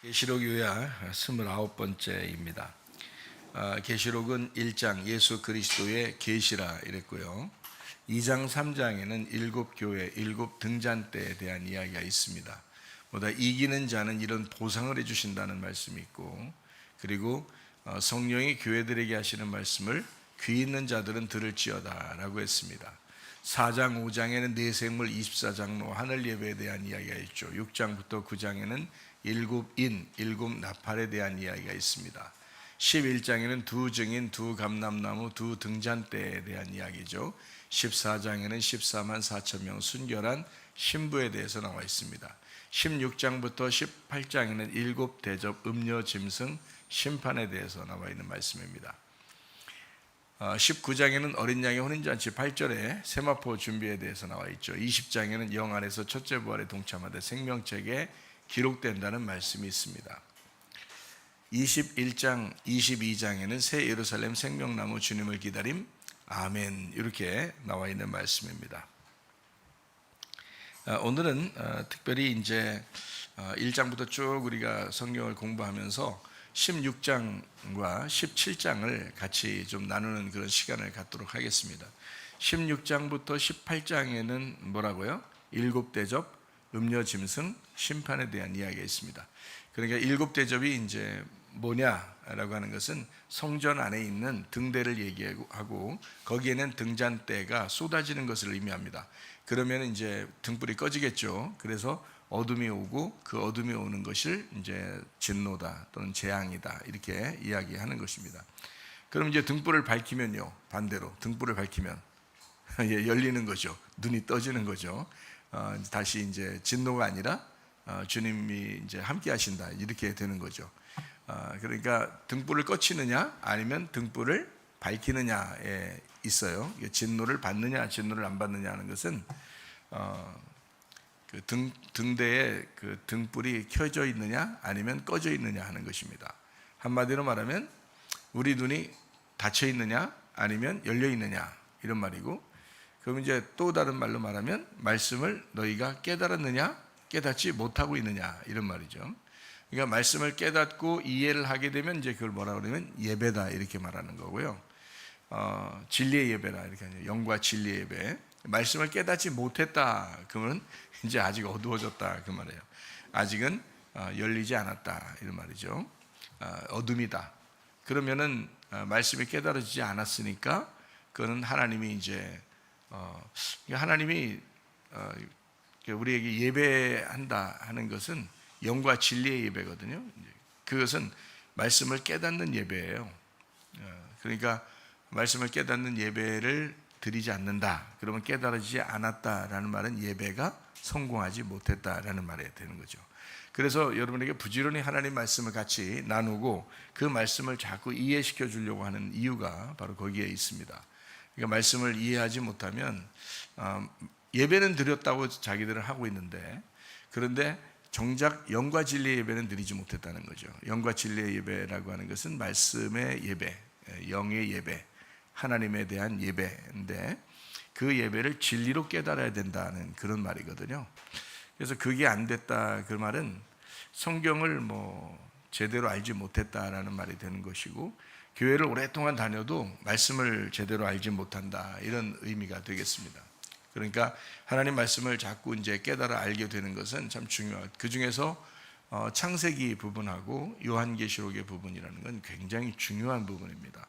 계시록 요약 29번째입니다. 계시록은 1장 예수 그리스도의 계시라 이랬고요. 2장 3장에는 7교회 7등잔대에 대한 이야기가 있습니다. 보다 이기는 자는 이런 보상을 해주신다는 말씀이 있고, 그리고 성령이 교회들에게 하시는 말씀을 귀 있는 자들은 들을지어다 라고 했습니다. 4장 5장에는 네 생물 24장로 하늘 예배에 대한 이야기가 있죠. 6장부터 9장에는 7인 7나팔에 대한 이야기가 있습니다. 11장에는 두 증인 두 감람나무 두 등잔대에 대한 이야기죠. 14장에는 14만 4천 명 순결한 신부에 대해서 나와 있습니다. 16장부터 18장에는 7대접 음료 짐승 심판에 대해서 나와 있는 말씀입니다. 19장에는 어린 양의 혼인잔치 8절에 세마포 준비에 대해서 나와 있죠. 20장에는 영 안에서 첫째 부활에 동참하되 생명책에 기록된다는 말씀이 있습니다. 21장, 22장에는 새 예루살렘 생명나무 주님을 기다림 아멘 이렇게 나와 있는 말씀입니다. 오늘은 특별히 이제 1장부터 쭉 우리가 성경을 공부하면서 16장과 17장을 같이 좀 나누는 그런 시간을 갖도록 하겠습니다. 16장부터 18장에는 뭐라고요? 7대접, 음료 짐승, 심판에 대한 이야기가 있습니다. 그러니까 7대접이 이제 뭐냐라고 하는 것은 성전 안에 있는 등대를 얘기하고, 거기에는 등잔대가 쏟아지는 것을 의미합니다. 그러면 이제 등불이 꺼지겠죠. 그래서 어둠이 오고 그 어둠이 오는 것을 이제 진노다 또는 재앙이다 이렇게 이야기하는 것입니다. 그럼 이제 등불을 밝히면요, 반대로 등불을 밝히면 열리는 거죠. 눈이 떠지는 거죠. 다시 이제 진노가 아니라 주님이 이제 함께 하신다 이렇게 되는 거죠. 그러니까 등불을 꺼치느냐 아니면 등불을 밝히느냐에 있어요. 진노를 받느냐 진노를 안 받느냐 하는 것은 그 등대에 그 등불이 켜져 있느냐 아니면 꺼져 있느냐 하는 것입니다. 한마디로 말하면 우리 눈이 닫혀 있느냐 아니면 열려 있느냐 이런 말이고, 그럼 이제 또 다른 말로 말하면 말씀을 너희가 깨달았느냐 깨닫지 못하고 있느냐 이런 말이죠. 그러니까 말씀을 깨닫고 이해를 하게 되면 이제 그걸 뭐라 그러면 예배다 이렇게 말하는 거고요. 진리의 예배라 이렇게 하죠. 영과 진리의 예배. 말씀을 깨닫지 못했다 그러면 이제 아직 어두워졌다 그 말이에요. 아직은 열리지 않았다 이런 말이죠. 어둠이다. 그러면은 말씀이 깨달아지지 않았으니까 그거는 하나님이 이제 하나님이 우리에게 예배한다 하는 것은 영과 진리의 예배거든요. 그것은 말씀을 깨닫는 예배예요. 그러니까 말씀을 깨닫는 예배를 드리지 않는다 그러면 깨달아지지 않았다라는 말은 예배가 성공하지 못했다라는 말이 되는 거죠. 그래서 여러분에게 부지런히 하나님 말씀을 같이 나누고 그 말씀을 자꾸 이해시켜 주려고 하는 이유가 바로 거기에 있습니다. 그러니까 말씀을 이해하지 못하면 예배는 드렸다고 자기들은 하고 있는데, 그런데 정작 영과 진리의 예배는 드리지 못했다는 거죠. 영과 진리의 예배라고 하는 것은 말씀의 예배, 영의 예배, 하나님에 대한 예배인데 그 예배를 진리로 깨달아야 된다는 그런 말이거든요. 그래서 그게 안 됐다 그 말은 성경을 제대로 알지 못했다라는 말이 되는 것이고, 교회를 오랫동안 다녀도 말씀을 제대로 알지 못한다 이런 의미가 되겠습니다. 그러니까 하나님 말씀을 자꾸 이제 깨달아 알게 되는 것은 참 중요하고, 그 중에서 창세기 부분하고 요한계시록의 부분이라는 건 굉장히 중요한 부분입니다.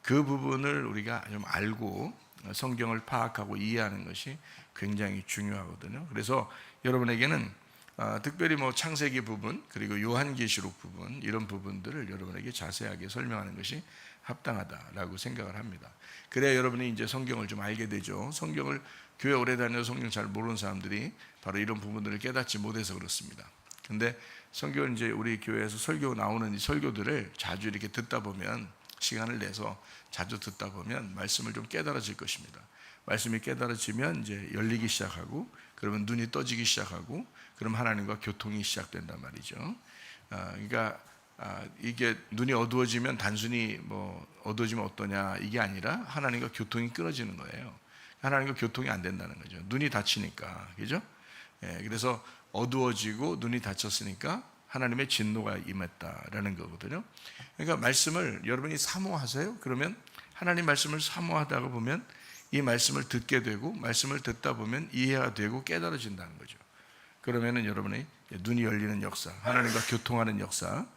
그 부분을 우리가 좀 알고 성경을 파악하고 이해하는 것이 굉장히 중요하거든요. 그래서 여러분에게는 특별히 창세기 부분 그리고 요한계시록 부분 이런 부분들을 여러분에게 자세하게 설명하는 것이 합당하다라고 생각을 합니다. 그래야 여러분이 이제 성경을 좀 알게 되죠. 성경을 교회 오래 다녀서 성경 잘 모르는 사람들이 바로 이런 부분들을 깨닫지 못해서 그렇습니다. 근데 성경을 이제 우리 교회에서 설교 나오는 이 설교들을 자주 이렇게 듣다 보면, 시간을 내서 자주 듣다 보면 말씀을 좀 깨달아질 것입니다. 말씀이 깨달아지면 이제 열리기 시작하고, 그러면 눈이 떠지기 시작하고, 그럼 하나님과 교통이 시작된단 말이죠. 그러니까 이게 눈이 어두워지면 단순히 어두워지면 어떠냐 이게 아니라 하나님과 교통이 끊어지는 거예요. 하나님과 교통이 안 된다는 거죠. 눈이 닫히니까, 그죠? 그래서 어두워지고 눈이 닫혔으니까 하나님의 진노가 임했다라는 거거든요. 그러니까 말씀을 여러분이 사모하세요? 그러면 하나님 말씀을 사모하다가 보면 이 말씀을 듣게 되고 말씀을 듣다 보면 이해가 되고 깨달아진다는 거죠. 그러면은 여러분의 눈이 열리는 역사, 하나님과 교통하는 역사,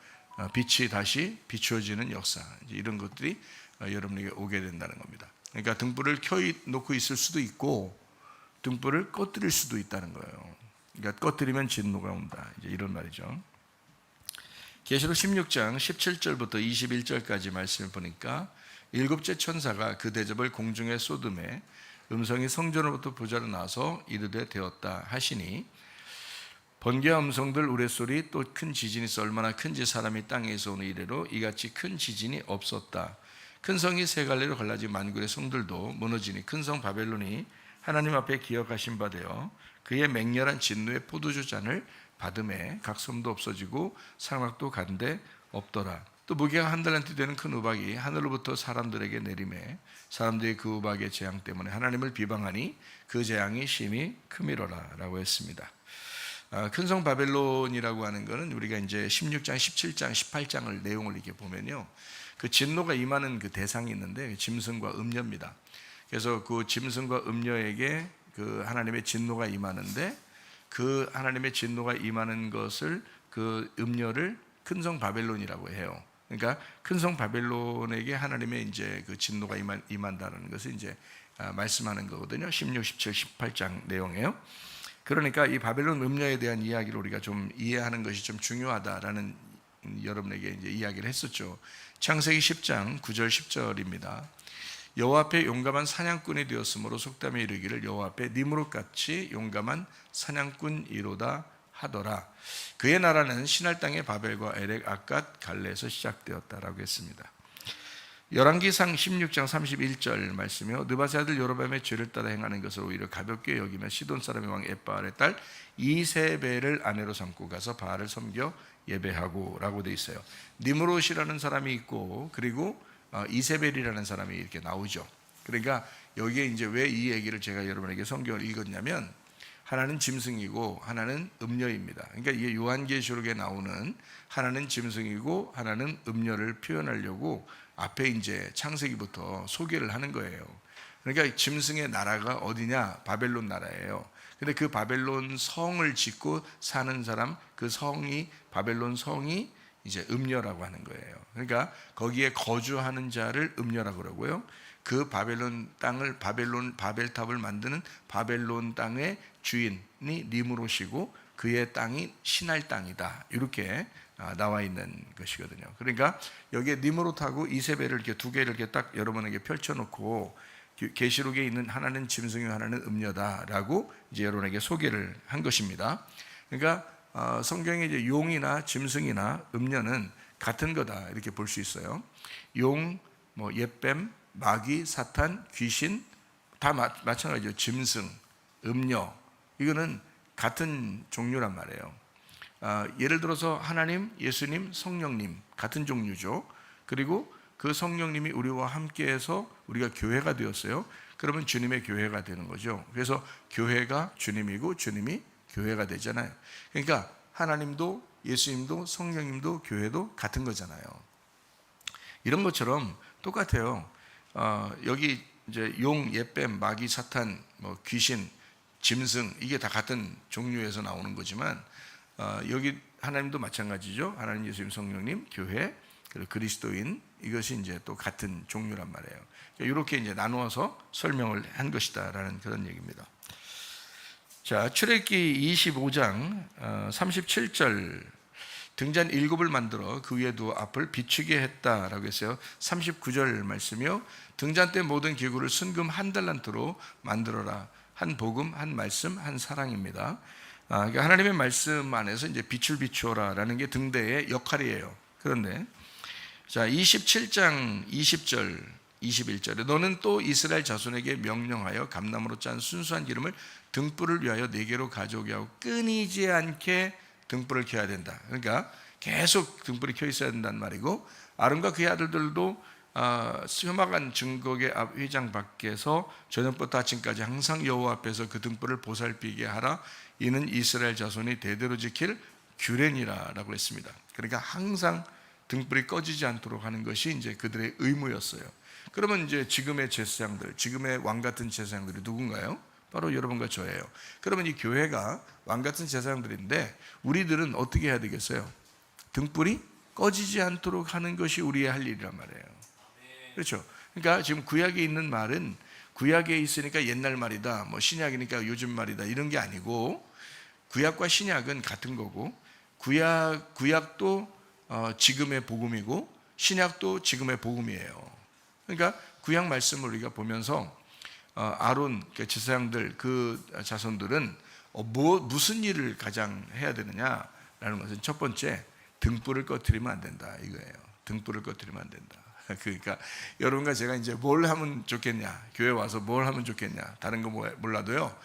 빛이 다시 비추어지는 역사, 이런 것들이 여러분에게 오게 된다는 겁니다. 그러니까 등불을 켜놓고 있을 수도 있고 등불을 꺼뜨릴 수도 있다는 거예요. 그러니까 꺼뜨리면 진노가 온다, 이제 이런 말이죠. 계시록 16장 17절부터 21절까지 말씀을 보니까 일곱째 천사가 그 대접을 공중에 쏟음에 음성이 성전으로부터 부자로 나서 이르되 되었다 하시니 번개와 음성들 우레소리 또 큰 지진이 있어 얼마나 큰지 사람이 땅에서 오는 이래로 이같이 큰 지진이 없었다. 큰 성이 세 갈래로 갈라진 만군의 성들도 무너지니 큰 성 바벨론이 하나님 앞에 기억하신 바 되어 그의 맹렬한 진노의 포도주 잔을 받음에 각 섬도 없어지고 사막도 간데 없더라. 또 무게가 한 달란트 되는 큰 우박이 하늘로부터 사람들에게 내림에 사람들이 그 우박의 재앙 때문에 하나님을 비방하니 그 재앙이 심히 크미로라 라고 했습니다. 큰 성 바벨론이라고 하는 것은 우리가 이제 16장, 17장, 18장을 내용을 이렇게 보면요, 그 진노가 임하는 그 대상이 있는데 짐승과 음녀입니다. 그래서 그 짐승과 음녀에게 그 하나님의 진노가 임하는데 그 하나님의 진노가 임하는 것을 그 음녀를 큰 성 바벨론이라고 해요. 그러니까 큰 성 바벨론에게 하나님의 이제 그 진노가 임한다는 것을 이제 말씀하는 거거든요. 16, 17, 18장 내용이에요. 그러니까 이 바벨론 음녀에 대한 이야기를 우리가 좀 이해하는 것이 좀 중요하다라는 여러분에게 이제 이야기를 했었죠. 창세기 10장 9절 10절입니다. 여호와 앞에 용감한 사냥꾼이 되었으므로 속담에 이르기를 여호와 앞에 니므롯같이 용감한 사냥꾼이로다 하더라. 그의 나라는 신할 땅의 바벨과 에렉, 아갓, 갈레에서 시작되었다라고 했습니다. 열왕기상 16장 31절 말씀이요, 느바세 아들 여로보암의 죄를 따라 행하는 것을 오히려 가볍게 여기며 시돈 사람의 왕 엣바알의 딸 이세벨을 아내로 삼고 가서 바알을 섬겨 예배하고 라고 되어 있어요. 니므롯이라는 사람이 있고 그리고 이세벨이라는 사람이 이렇게 나오죠. 그러니까 여기에 이제 왜 이 얘기를 제가 여러분에게 성경을 읽었냐면 하나는 짐승이고 하나는 음녀입니다. 그러니까 이게 요한계시록에 나오는 하나는 짐승이고 하나는 음녀를 표현하려고 앞에 이제 창세기부터 소개를 하는 거예요. 그러니까 짐승의 나라가 어디냐? 바벨론 나라예요. 근데 그 바벨론 성을 짓고 사는 사람, 그 성이 바벨론 성이 이제 음녀라고 하는 거예요. 그러니까 거기에 거주하는 자를 음녀라고 그러고요. 그 바벨론 땅을 바벨탑을 만드는 바벨론 땅의 주인이 니므롯이고 그의 땅이 신할 땅이다. 이렇게 나와 있는 것이거든요. 그러니까 여기에 니므롯하고 이세벨을 이렇게 두 개를 이렇게 딱 여러분에게 펼쳐놓고 계시록에 있는 하나는 짐승이고 하나는 음녀다라고 이제 여러분에게 소개를 한 것입니다. 그러니까 성경에 이제 용이나 짐승이나 음녀는 같은 거다 이렇게 볼 수 있어요. 용, 뭐 옛뱀, 마귀, 사탄, 귀신 다 마찬가지죠. 짐승, 음녀 이거는 같은 종류란 말이에요. 예를 들어서 하나님, 예수님, 성령님 같은 종류죠. 그리고 그 성령님이 우리와 함께해서 우리가 교회가 되었어요. 그러면 주님의 교회가 되는 거죠. 그래서 교회가 주님이고 주님이 교회가 되잖아요. 그러니까 하나님도 예수님도 성령님도 교회도 같은 거잖아요. 이런 것처럼 똑같아요. 여기 이제 용, 옛뱀, 마귀, 사탄, 뭐 귀신, 짐승 이게 다 같은 종류에서 나오는 거지만 여기 하나님도 마찬가지죠. 하나님, 예수님, 성령님, 교회, 그리고 그리스도인 이것이 이제 또 같은 종류란 말이에요. 이렇게 이제 나누어서 설명을 한 것이다라는 그런 얘기입니다. 자, 출애굽기 25장 37절 등잔 7을 만들어 그 위에 두어 앞을 비추게 했다라고 했어요. 39절 말씀이요. 등잔대 모든 기구를 순금 한 달란트로 만들어라. 한 복음, 한 말씀, 한 사랑입니다. 그러니까 하나님의 말씀 안에서 이제 빛을 비추어라라는 게 등대의 역할이에요. 그런데 자, 27장 20절 21절에 너는 또 이스라엘 자손에게 명령하여 감나무로 짠 순수한 기름을 등불을 위하여 4개로 가져오게 하고 끊이지 않게 등불을 켜야 된다. 그러니까 계속 등불이 켜 있어야 된다는 말이고, 아론과 그의 아들들도 흠악한 증거의 앞 회장 밖에서 저녁부터 아침까지 항상 여호와 앞에서 그 등불을 보살피게 하라. 이는 이스라엘 자손이 대대로 지킬 규례니라라고 했습니다. 그러니까 항상 등불이 꺼지지 않도록 하는 것이 이제 그들의 의무였어요. 그러면 이제 지금의 제사장들, 지금의 왕 같은 제사장들이 누군가요? 바로 여러분과 저예요. 그러면 이 교회가 왕 같은 제사장들인데 우리들은 어떻게 해야 되겠어요? 등불이 꺼지지 않도록 하는 것이 우리의 할 일이란 말이에요. 그렇죠? 그러니까 지금 구약에 있는 말은 구약에 있으니까 옛날 말이다, 뭐 신약이니까 요즘 말이다 이런 게 아니고, 구약과 신약은 같은 거고, 구약도 지금의 복음이고 신약도 지금의 복음이에요. 그러니까 구약 말씀을 우리가 보면서 아론 제사장들 그 자손들은 무슨 일을 가장 해야 되느냐라는 것은 첫 번째, 등불을 꺼뜨리면 안 된다 이거예요. 등불을 꺼뜨리면 안 된다. 그러니까 여러분과 제가 이제 뭘 하면 좋겠냐, 교회 와서 뭘 하면 좋겠냐, 다른 거 몰라도요,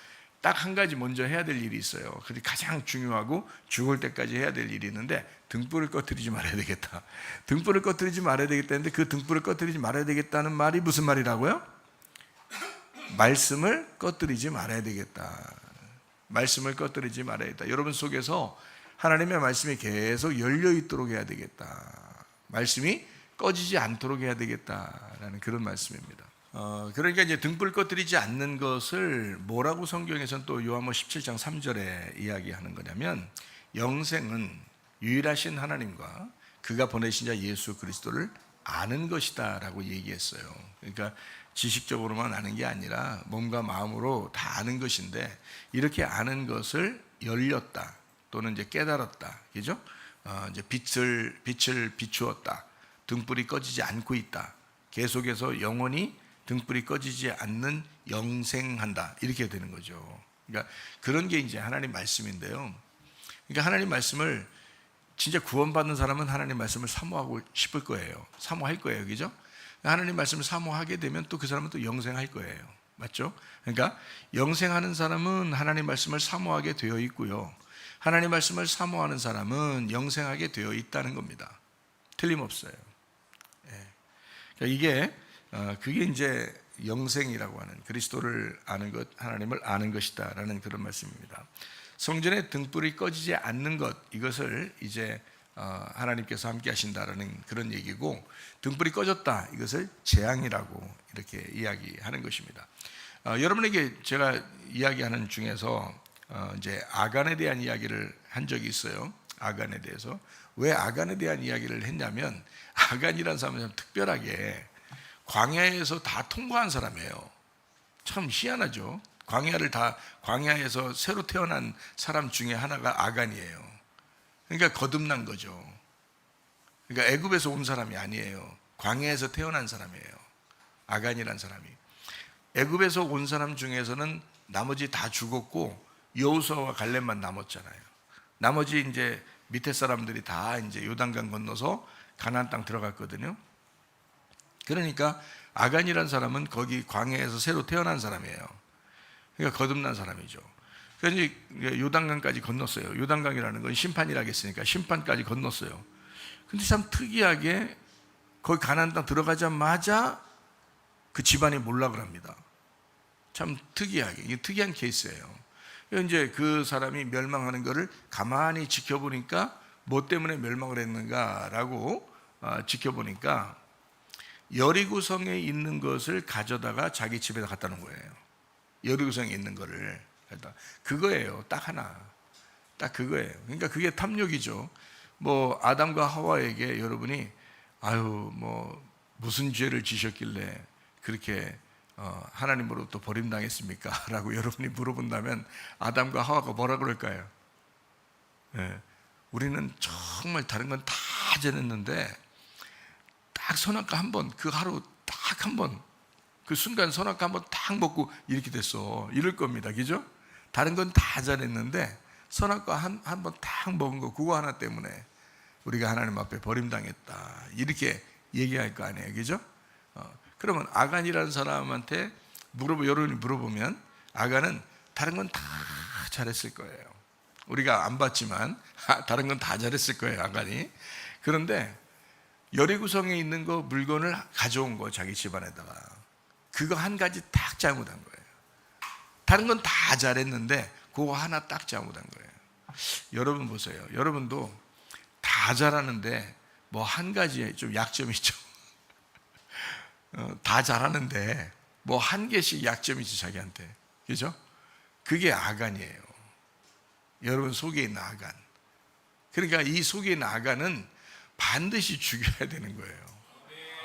딱 한 가지 먼저 해야 될 일이 있어요. 그게 가장 중요하고 죽을 때까지 해야 될 일이 있는데, 등불을 꺼뜨리지 말아야 되겠다. 등불을 꺼뜨리지 말아야 되겠다는데, 그 등불을 꺼뜨리지 말아야 되겠다는 말이 무슨 말이라고요? 말씀을 꺼뜨리지 말아야 되겠다. 말씀을 꺼뜨리지 말아야 되겠다. 여러분 속에서 하나님의 말씀이 계속 열려 있도록 해야 되겠다. 말씀이 꺼지지 않도록 해야 되겠다라는 그런 말씀입니다. 그러니까 이제 등불 꺼뜨리지 않는 것을 뭐라고 성경에서는 또 요한복음 17장 3절에 이야기하는 거냐면, 영생은 유일하신 하나님과 그가 보내신 자 예수 그리스도를 아는 것이다 라고 얘기했어요. 그러니까 지식적으로만 아는 게 아니라 몸과 마음으로 다 아는 것인데, 이렇게 아는 것을 열렸다 또는 이제 깨달았다, 그죠? 이제 빛을 비추었다, 등불이 꺼지지 않고 있다, 계속해서 영원히 등불이 꺼지지 않는 영생한다, 이렇게 되는 거죠. 그러니까 그런 게 이제 하나님 말씀인데요. 그러니까 하나님 말씀을 진짜 구원받는 사람은 하나님 말씀을 사모하고 싶을 거예요. 사모할 거예요, 그죠? 하나님 말씀을 사모하게 되면 또 그 사람은 또 영생할 거예요. 맞죠? 그러니까 영생하는 사람은 하나님 말씀을 사모하게 되어 있고요, 하나님 말씀을 사모하는 사람은 영생하게 되어 있다는 겁니다. 틀림없어요. 그러니까 그게 이제 영생이라고 하는, 그리스도를 아는 것, 하나님을 아는 것이다라는 그런 말씀입니다. 성전에 등불이 꺼지지 않는 것, 이것을 이제 하나님께서 함께 하신다라는 그런 얘기고, 등불이 꺼졌다, 이것을 재앙이라고 이렇게 이야기하는 것입니다. 여러분에게 제가 이야기하는 중에서 이제 아간에 대한 이야기를 한 적이 있어요. 아간에 대해서. 왜 아간에 대한 이야기를 했냐면, 아간이라는 사람은 참 특별하게 광야에서 다 통과한 사람이에요. 참 희한하죠. 광야에서 새로 태어난 사람 중에 하나가 아간이에요. 그러니까 거듭난 거죠. 그러니까 애굽에서 온 사람이 아니에요. 광야에서 태어난 사람이에요. 아간이란 사람이. 애굽에서 온 사람 중에서는 나머지 다 죽었고 여호수아와 갈렙만 남았잖아요. 나머지 이제 밑에 사람들이 다 이제 요단강 건너서 가나안 땅 들어갔거든요. 그러니까 아간이란 사람은 거기 광야에서 새로 태어난 사람이에요. 그러니까 거듭난 사람이죠. 그래서 이제 요단강까지 건넜어요. 요단강이라는 건 심판이라고 했으니까 심판까지 건넜어요. 근데 참 특이하게 거기 가나안 땅 들어가자마자 그 집안이 몰락을 합니다. 참 특이하게, 이게 특이한 케이스예요. 이제 그 사람이 멸망하는 것을 가만히 지켜보니까 뭐 때문에 멸망을 했는가라고 지켜보니까 여리고성에 있는 것을 가져다가 자기 집에다 갖다 놓은 거예요. 여리고성에 있는 거를 그거예요. 딱 하나, 딱 그거예요. 그러니까 그게 탐욕이죠. 뭐 아담과 하와에게 여러분이 뭐 무슨 죄를 지셨길래 그렇게 하나님으로부터 버림당했습니까? 라고 여러분이 물어본다면 아담과 하와가 뭐라 그럴까요? 우리는 정말 다른 건 다 지냈는데 딱 선악과 한 번, 그 하루 딱 한 번, 그 순간 선악과 한 번 딱 먹고 이렇게 됐어, 이럴 겁니다. 그죠? 다른 건 다 잘했는데 선악과 한 번 딱 먹은 거, 그거 하나 때문에 우리가 하나님 앞에 버림당했다, 이렇게 얘기할 거 아니에요. 그죠? 그러면 아간이라는 사람한테 여러분이 물어보면 아간은 다른 건 다 잘했을 거예요. 우리가 안 봤지만 다른 건 다 잘했을 거예요, 아간이. 그런데 여리고성에 있는 거 물건을 가져온 거, 자기 집안에다가 그거 한 가지 딱 잘못한 거예요. 다른 건 다 잘했는데 그거 하나 딱 잘못한 거예요. 여러분 보세요. 여러분도 다 잘하는데 뭐 한 가지에 좀 약점이 있죠. 다 잘하는데 뭐 한 개씩 약점이 있죠, 자기한테. 그죠? 그게 아간이에요. 여러분 속에 있는 아간. 그러니까 이 속에 있는 아간은 반드시 죽여야 되는 거예요.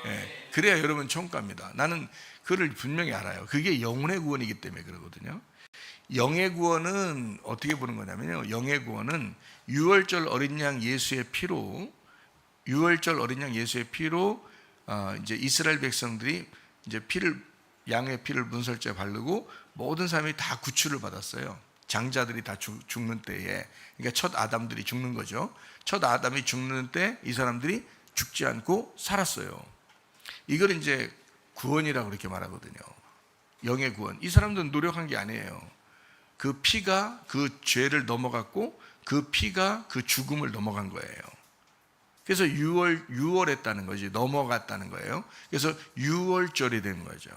예, 그래야 여러분 천국 갑니다. 나는 그를 분명히 알아요. 그게 영혼의 구원이기 때문에 그러거든요. 영의 구원은 어떻게 보는 거냐면요, 영의 구원은 유월절 어린 양 예수의 피로, 유월절 어린 양 예수의 피로 이제 이스라엘 백성들이 이제 양의 피를 문설주에 바르고 모든 사람이 다 구출을 받았어요. 장자들이 다 죽는 때에, 그러니까 첫 아담들이 죽는 거죠. 첫 아담이 죽는 때 이 사람들이 죽지 않고 살았어요. 이걸 이제 구원이라고 그렇게 말하거든요. 영의 구원. 이 사람들은 노력한 게 아니에요. 그 피가 그 죄를 넘어갔고 그 피가 그 죽음을 넘어간 거예요. 그래서 유월했다는 거지, 넘어갔다는 거예요. 그래서 유월절이 된 거죠.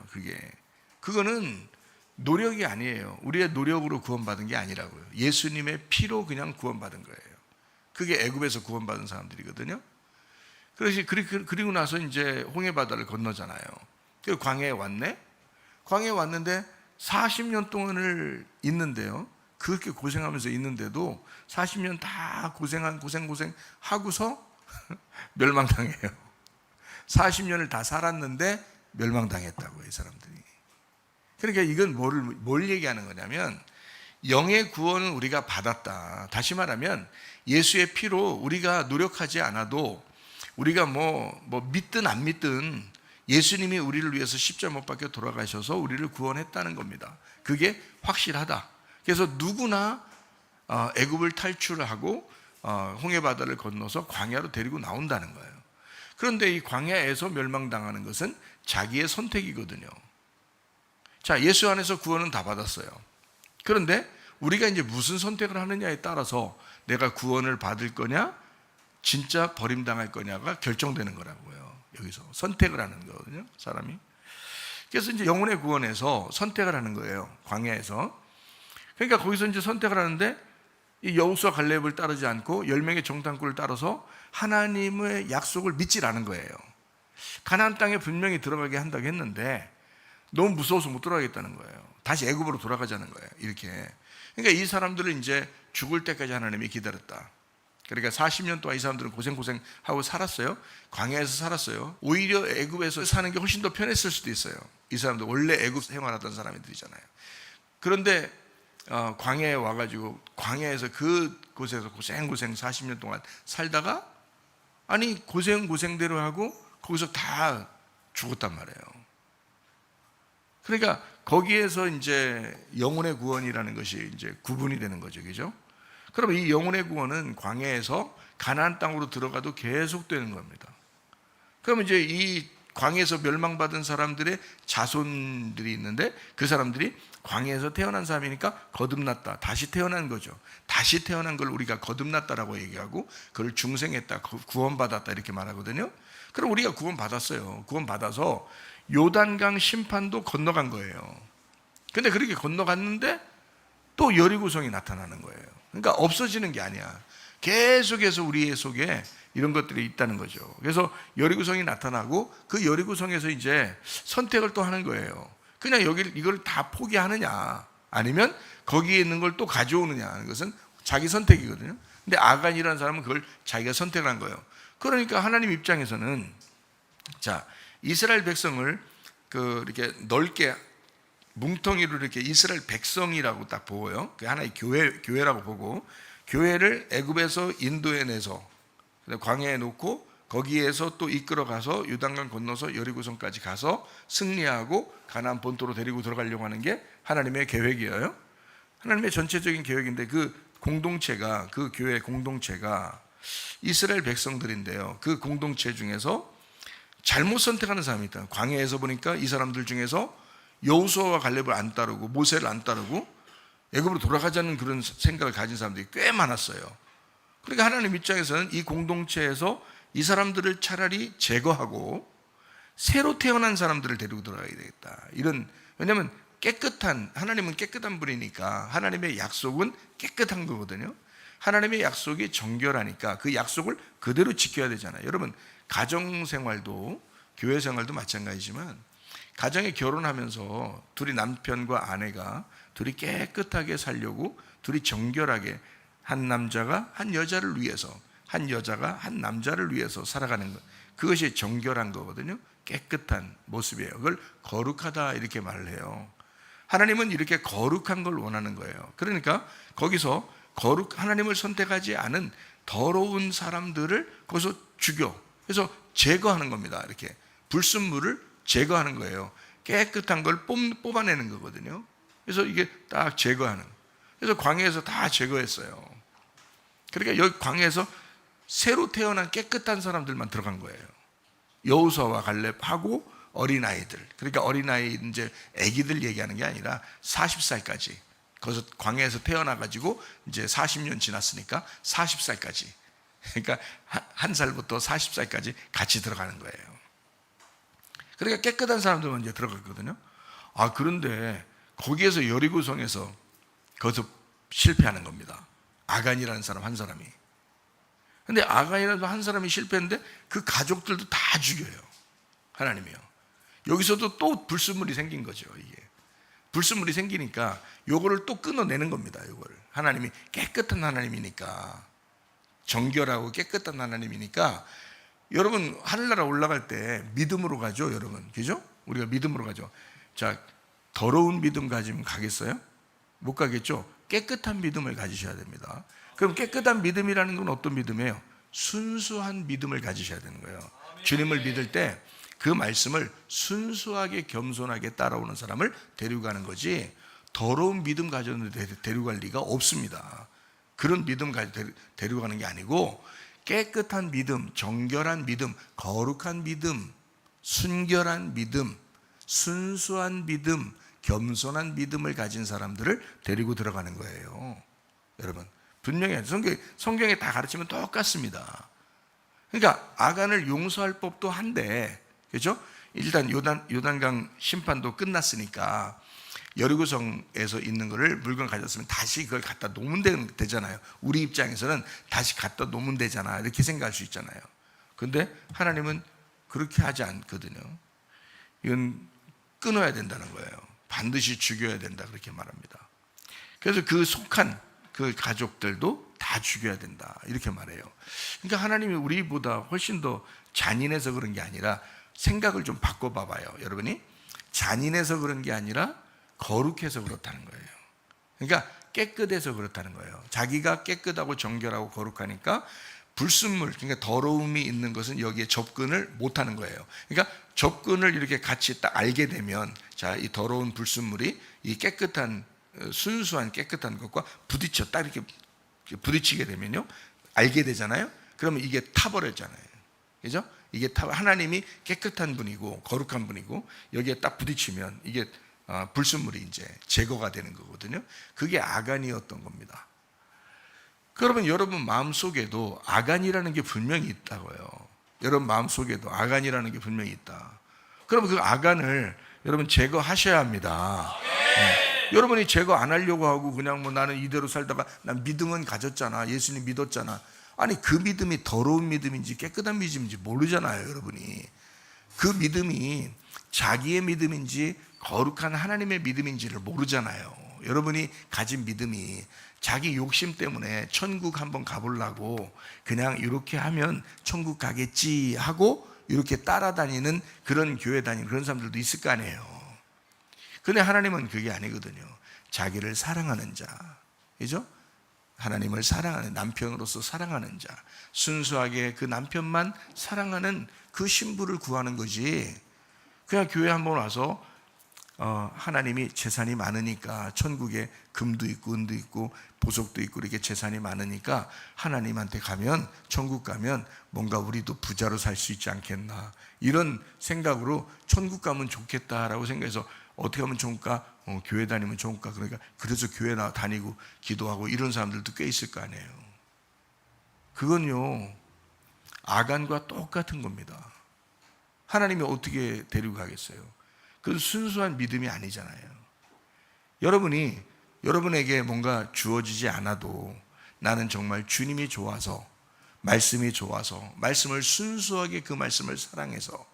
그거는 노력이 아니에요. 우리의 노력으로 구원받은 게 아니라고요. 예수님의 피로 그냥 구원받은 거예요. 그게 애굽에서 구원받은 사람들이거든요. 그리고 나서 이제 홍해 바다를 건너잖아요. 그리고 광야에 왔네. 광야에 왔는데 40년 동안을 있는데요. 그렇게 고생하면서 있는데도 40년 다 고생 하고서 멸망당해요. 40년을 다 살았는데 멸망당했다고, 이 사람들이. 그러니까 이건 뭘 얘기하는 거냐면, 영의 구원은 우리가 받았다. 다시 말하면 예수의 피로 우리가 노력하지 않아도, 우리가 뭐 믿든 안 믿든 예수님이 우리를 위해서 십자가 못 박혀 돌아가셔서 우리를 구원했다는 겁니다. 그게 확실하다. 그래서 누구나 애굽을 탈출하고 홍해 바다를 건너서 광야로 데리고 나온다는 거예요. 그런데 이 광야에서 멸망당하는 것은 자기의 선택이거든요. 자, 예수 안에서 구원은 다 받았어요. 그런데 우리가 이제 무슨 선택을 하느냐에 따라서 내가 구원을 받을 거냐, 진짜 버림당할 거냐가 결정되는 거라고요. 여기서 선택을 하는 거거든요, 사람이. 그래서 이제 영혼의 구원에서 선택을 하는 거예요, 광야에서. 그러니까 거기서 이제 선택을 하는데, 이 여호수아 갈렙을 따르지 않고 10명의 정탐꾼을 따라서 하나님의 약속을 믿질 않은 거예요. 가나안 땅에 분명히 들어가게 한다고 했는데 너무 무서워서 못 들어가겠다는 거예요. 다시 애굽으로 돌아가자는 거예요, 이렇게. 그러니까 이 사람들을 이제 죽을 때까지 하나님이 기다렸다. 그러니까 40년 동안 이 사람들은 고생하고 살았어요. 광야에서 살았어요. 오히려 애굽에서 사는 게 훨씬 더 편했을 수도 있어요. 이 사람들 원래 애굽 생활하던 사람들이잖아요. 그런데 광야에 와가지고 광야에서 그곳에서 고생 40년 동안 살다가, 아니 고생대로 하고 거기서 다 죽었단 말이에요. 그러니까 거기에서 이제 영혼의 구원이라는 것이 이제 구분이 되는 거죠, 그죠? 그럼 이 영혼의 구원은 광야에서 가나안 땅으로 들어가도 계속 되는 겁니다. 그럼 이제 이 광야에서 멸망받은 사람들의 자손들이 있는데, 그 사람들이 광야에서 태어난 사람이니까 거듭났다, 다시 태어난 거죠. 다시 태어난 걸 우리가 거듭났다라고 얘기하고, 그걸 중생했다, 구원받았다 이렇게 말하거든요. 그럼 우리가 구원받았어요. 구원받아서 요단강 심판도 건너간 거예요. 근데 그렇게 건너갔는데 또 여리고성이 나타나는 거예요. 그러니까 없어지는 게 아니야. 계속해서 우리의 속에 이런 것들이 있다는 거죠. 그래서 여리고성이 나타나고 그 여리고성에서 이제 선택을 또 하는 거예요. 그냥 이걸 다 포기하느냐, 아니면 거기에 있는 걸 또 가져오느냐 하는 것은 자기 선택이거든요. 근데 아간이라는 사람은 그걸 자기가 선택을 한 거예요. 그러니까 하나님 입장에서는, 자, 이스라엘 백성을 이렇게 넓게 뭉텅이로 이렇게 이스라엘 백성이라고 딱 보고요. 그 하나의 교회라고 보고, 교회를 애굽에서 인도해내서 광야에 놓고 거기에서 또 이끌어가서 요단강 건너서 여리고성까지 가서 승리하고 가나안 본토로 데리고 들어가려고 하는 게 하나님의 계획이에요. 하나님의 전체적인 계획인데, 그 공동체가, 그 교회 공동체가 이스라엘 백성들인데요. 그 공동체 중에서 잘못 선택하는 사람이 있다. 광야에서 보니까 이 사람들 중에서 여호수아와 갈렙을 안 따르고 모세를 안 따르고 애굽으로 돌아가자는 그런 생각을 가진 사람들이 꽤 많았어요. 그러니까 하나님 입장에서는 이 공동체에서 이 사람들을 차라리 제거하고 새로 태어난 사람들을 데리고 들어가야 되겠다. 왜냐하면 하나님은 깨끗한 분이니까 하나님의 약속은 깨끗한 거거든요. 하나님의 약속이 정결하니까 그 약속을 그대로 지켜야 되잖아요. 여러분, 가정생활도 교회 생활도 마찬가지지만 가정에 결혼하면서 둘이 남편과 아내가 둘이 깨끗하게 살려고 둘이 정결하게 한 남자가 한 여자를 위해서 한 여자가 한 남자를 위해서 살아가는 것, 그것이 정결한 거거든요. 깨끗한 모습이에요. 그걸 거룩하다 이렇게 말을 해요. 하나님은 이렇게 거룩한 걸 원하는 거예요. 그러니까 거기서 하나님을 선택하지 않은 더러운 사람들을 거기서 죽여, 그래서 제거하는 겁니다. 이렇게 불순물을 제거하는 거예요. 깨끗한 걸 뽑아내는 거거든요. 그래서 이게 딱 제거하는, 그래서 광야에서 다 제거했어요. 그러니까 여기 광야에서 새로 태어난 깨끗한 사람들만 들어간 거예요. 여호수아와 갈렙하고 어린아이들, 그러니까 어린아이 이제 아기들 얘기하는 게 아니라 40살까지, 거기서 광야에서 태어나가지고 이제 40년 지났으니까 40살까지, 그러니까 한 살부터 40살까지 같이 들어가는 거예요. 그러니까 깨끗한 사람들만 이제 들어갔거든요. 그런데 거기에서 여리고성에서 거기서 실패하는 겁니다. 아간이라는 사람 한 사람이. 근데 아간이라는 한 사람이 실패했는데 그 가족들도 다 죽여요. 하나님이요. 여기서도 또 불순물이 생긴 거죠. 이게 불순물이 생기니까 요거를 또 끊어내는 겁니다. 요거를 하나님이 깨끗한 하나님이니까, 정결하고 깨끗한 하나님이니까, 여러분 하늘나라 올라갈 때 믿음으로 가죠. 여러분, 그죠? 우리가 믿음으로 가죠. 자, 더러운 믿음 가지면 가겠어요? 못 가겠죠. 깨끗한 믿음을 가지셔야 됩니다. 그럼 깨끗한 믿음이라는 건 어떤 믿음이에요? 순수한 믿음을 가지셔야 되는 거예요. 주님을 믿을 때 그 말씀을 순수하게 겸손하게 따라오는 사람을 데려가는 거지, 더러운 믿음 가졌는데 데려갈 리가 없습니다. 그런 믿음 가지고 데려가는 게 아니고, 깨끗한 믿음, 정결한 믿음, 거룩한 믿음, 순결한 믿음, 순수한 믿음, 겸손한 믿음을 가진 사람들을 데리고 들어가는 거예요. 여러분, 분명히 성경에 다 가르치면 똑같습니다. 그러니까 아간을 용서할 법도 한데, 그렇죠? 일단 요단강 심판도 끝났으니까 여리고성에서 있는 거를 물건 가졌으면 다시 그걸 갖다 놓으면 되잖아요. 우리 입장에서는 다시 갖다 놓으면 되잖아, 이렇게 생각할 수 있잖아요. 근데 하나님은 그렇게 하지 않거든요. 이건 끊어야 된다는 거예요. 반드시 죽여야 된다, 그렇게 말합니다. 그래서 그 속한 그 가족들도 다 죽여야 된다, 이렇게 말해요. 그러니까 하나님이 우리보다 훨씬 더 잔인해서 그런 게 아니라, 생각을 좀 바꿔봐봐요. 여러분이 잔인해서 그런 게 아니라 거룩해서 그렇다는 거예요. 그러니까 깨끗해서 그렇다는 거예요. 자기가 깨끗하고 정결하고 거룩하니까 불순물, 그러니까 더러움이 있는 것은 여기에 접근을 못하는 거예요. 그러니까 접근을 이렇게 같이 딱 알게 되면, 자, 이 더러운 불순물이 이 깨끗한, 순수한 깨끗한 것과 딱 이렇게 부딪히게 되면요, 알게 되잖아요. 그러면 이게 타버렸잖아요. 그죠? 이게 하나님이 깨끗한 분이고 거룩한 분이고, 여기에 딱 부딪히면 이게 불순물이 이제 제거가 되는 거거든요. 그게 아간이었던 겁니다. 그러면 여러분 마음속에도 아간이라는 게 분명히 있다고요. 여러분 마음속에도 아간이라는 게 분명히 있다. 그러면 그 아간을 여러분 제거하셔야 합니다. 네. 여러분이 제거 안 하려고 하고 그냥 뭐 나는 이대로 살다가 난 믿음은 가졌잖아, 예수님 믿었잖아. 아니, 그 믿음이 더러운 믿음인지 깨끗한 믿음인지 모르잖아요. 여러분이 그 믿음이 자기의 믿음인지 거룩한 하나님의 믿음인지를 모르잖아요. 여러분이 가진 믿음이 자기 욕심 때문에 천국 한번 가보려고 그냥 이렇게 하면 천국 가겠지 하고 이렇게 따라다니는, 그런 교회 다니는 그런 사람들도 있을 거 아니에요. 근데 하나님은 그게 아니거든요. 자기를 사랑하는 자, 그죠? 하나님을 사랑하는, 남편으로서 사랑하는 자, 순수하게 그 남편만 사랑하는 그 신부를 구하는 거지. 그냥 교회 한번 와서 하나님이 재산이 많으니까, 천국에 금도 있고 은도 있고 보석도 있고 이렇게 재산이 많으니까 하나님한테 가면, 천국 가면 뭔가 우리도 부자로 살 수 있지 않겠나, 이런 생각으로 천국 가면 좋겠다라고 생각해서 어떻게 하면 좋을까? 교회 다니면 좋을까? 그러니까 그래서 교회 다니고 기도하고 이런 사람들도 꽤 있을 거 아니에요. 그건요, 아간과 똑같은 겁니다. 하나님이 어떻게 데리고 가겠어요? 그건 순수한 믿음이 아니잖아요. 여러분에게 뭔가 주어지지 않아도 나는 정말 주님이 좋아서, 말씀이 좋아서, 말씀을 순수하게 그 말씀을 사랑해서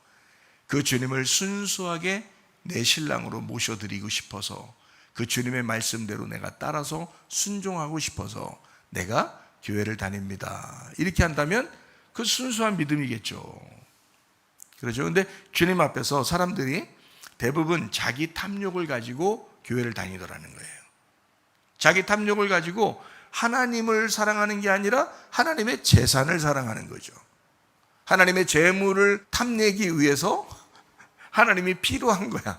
그 주님을 순수하게 내 신랑으로 모셔드리고 싶어서 그 주님의 말씀대로 내가 따라서 순종하고 싶어서 내가 교회를 다닙니다. 이렇게 한다면 그 순수한 믿음이겠죠. 그렇죠. 근데 주님 앞에서 사람들이 대부분 자기 탐욕을 가지고 교회를 다니더라는 거예요. 자기 탐욕을 가지고 하나님을 사랑하는 게 아니라 하나님의 재산을 사랑하는 거죠. 하나님의 재물을 탐내기 위해서 하나님이 필요한 거야.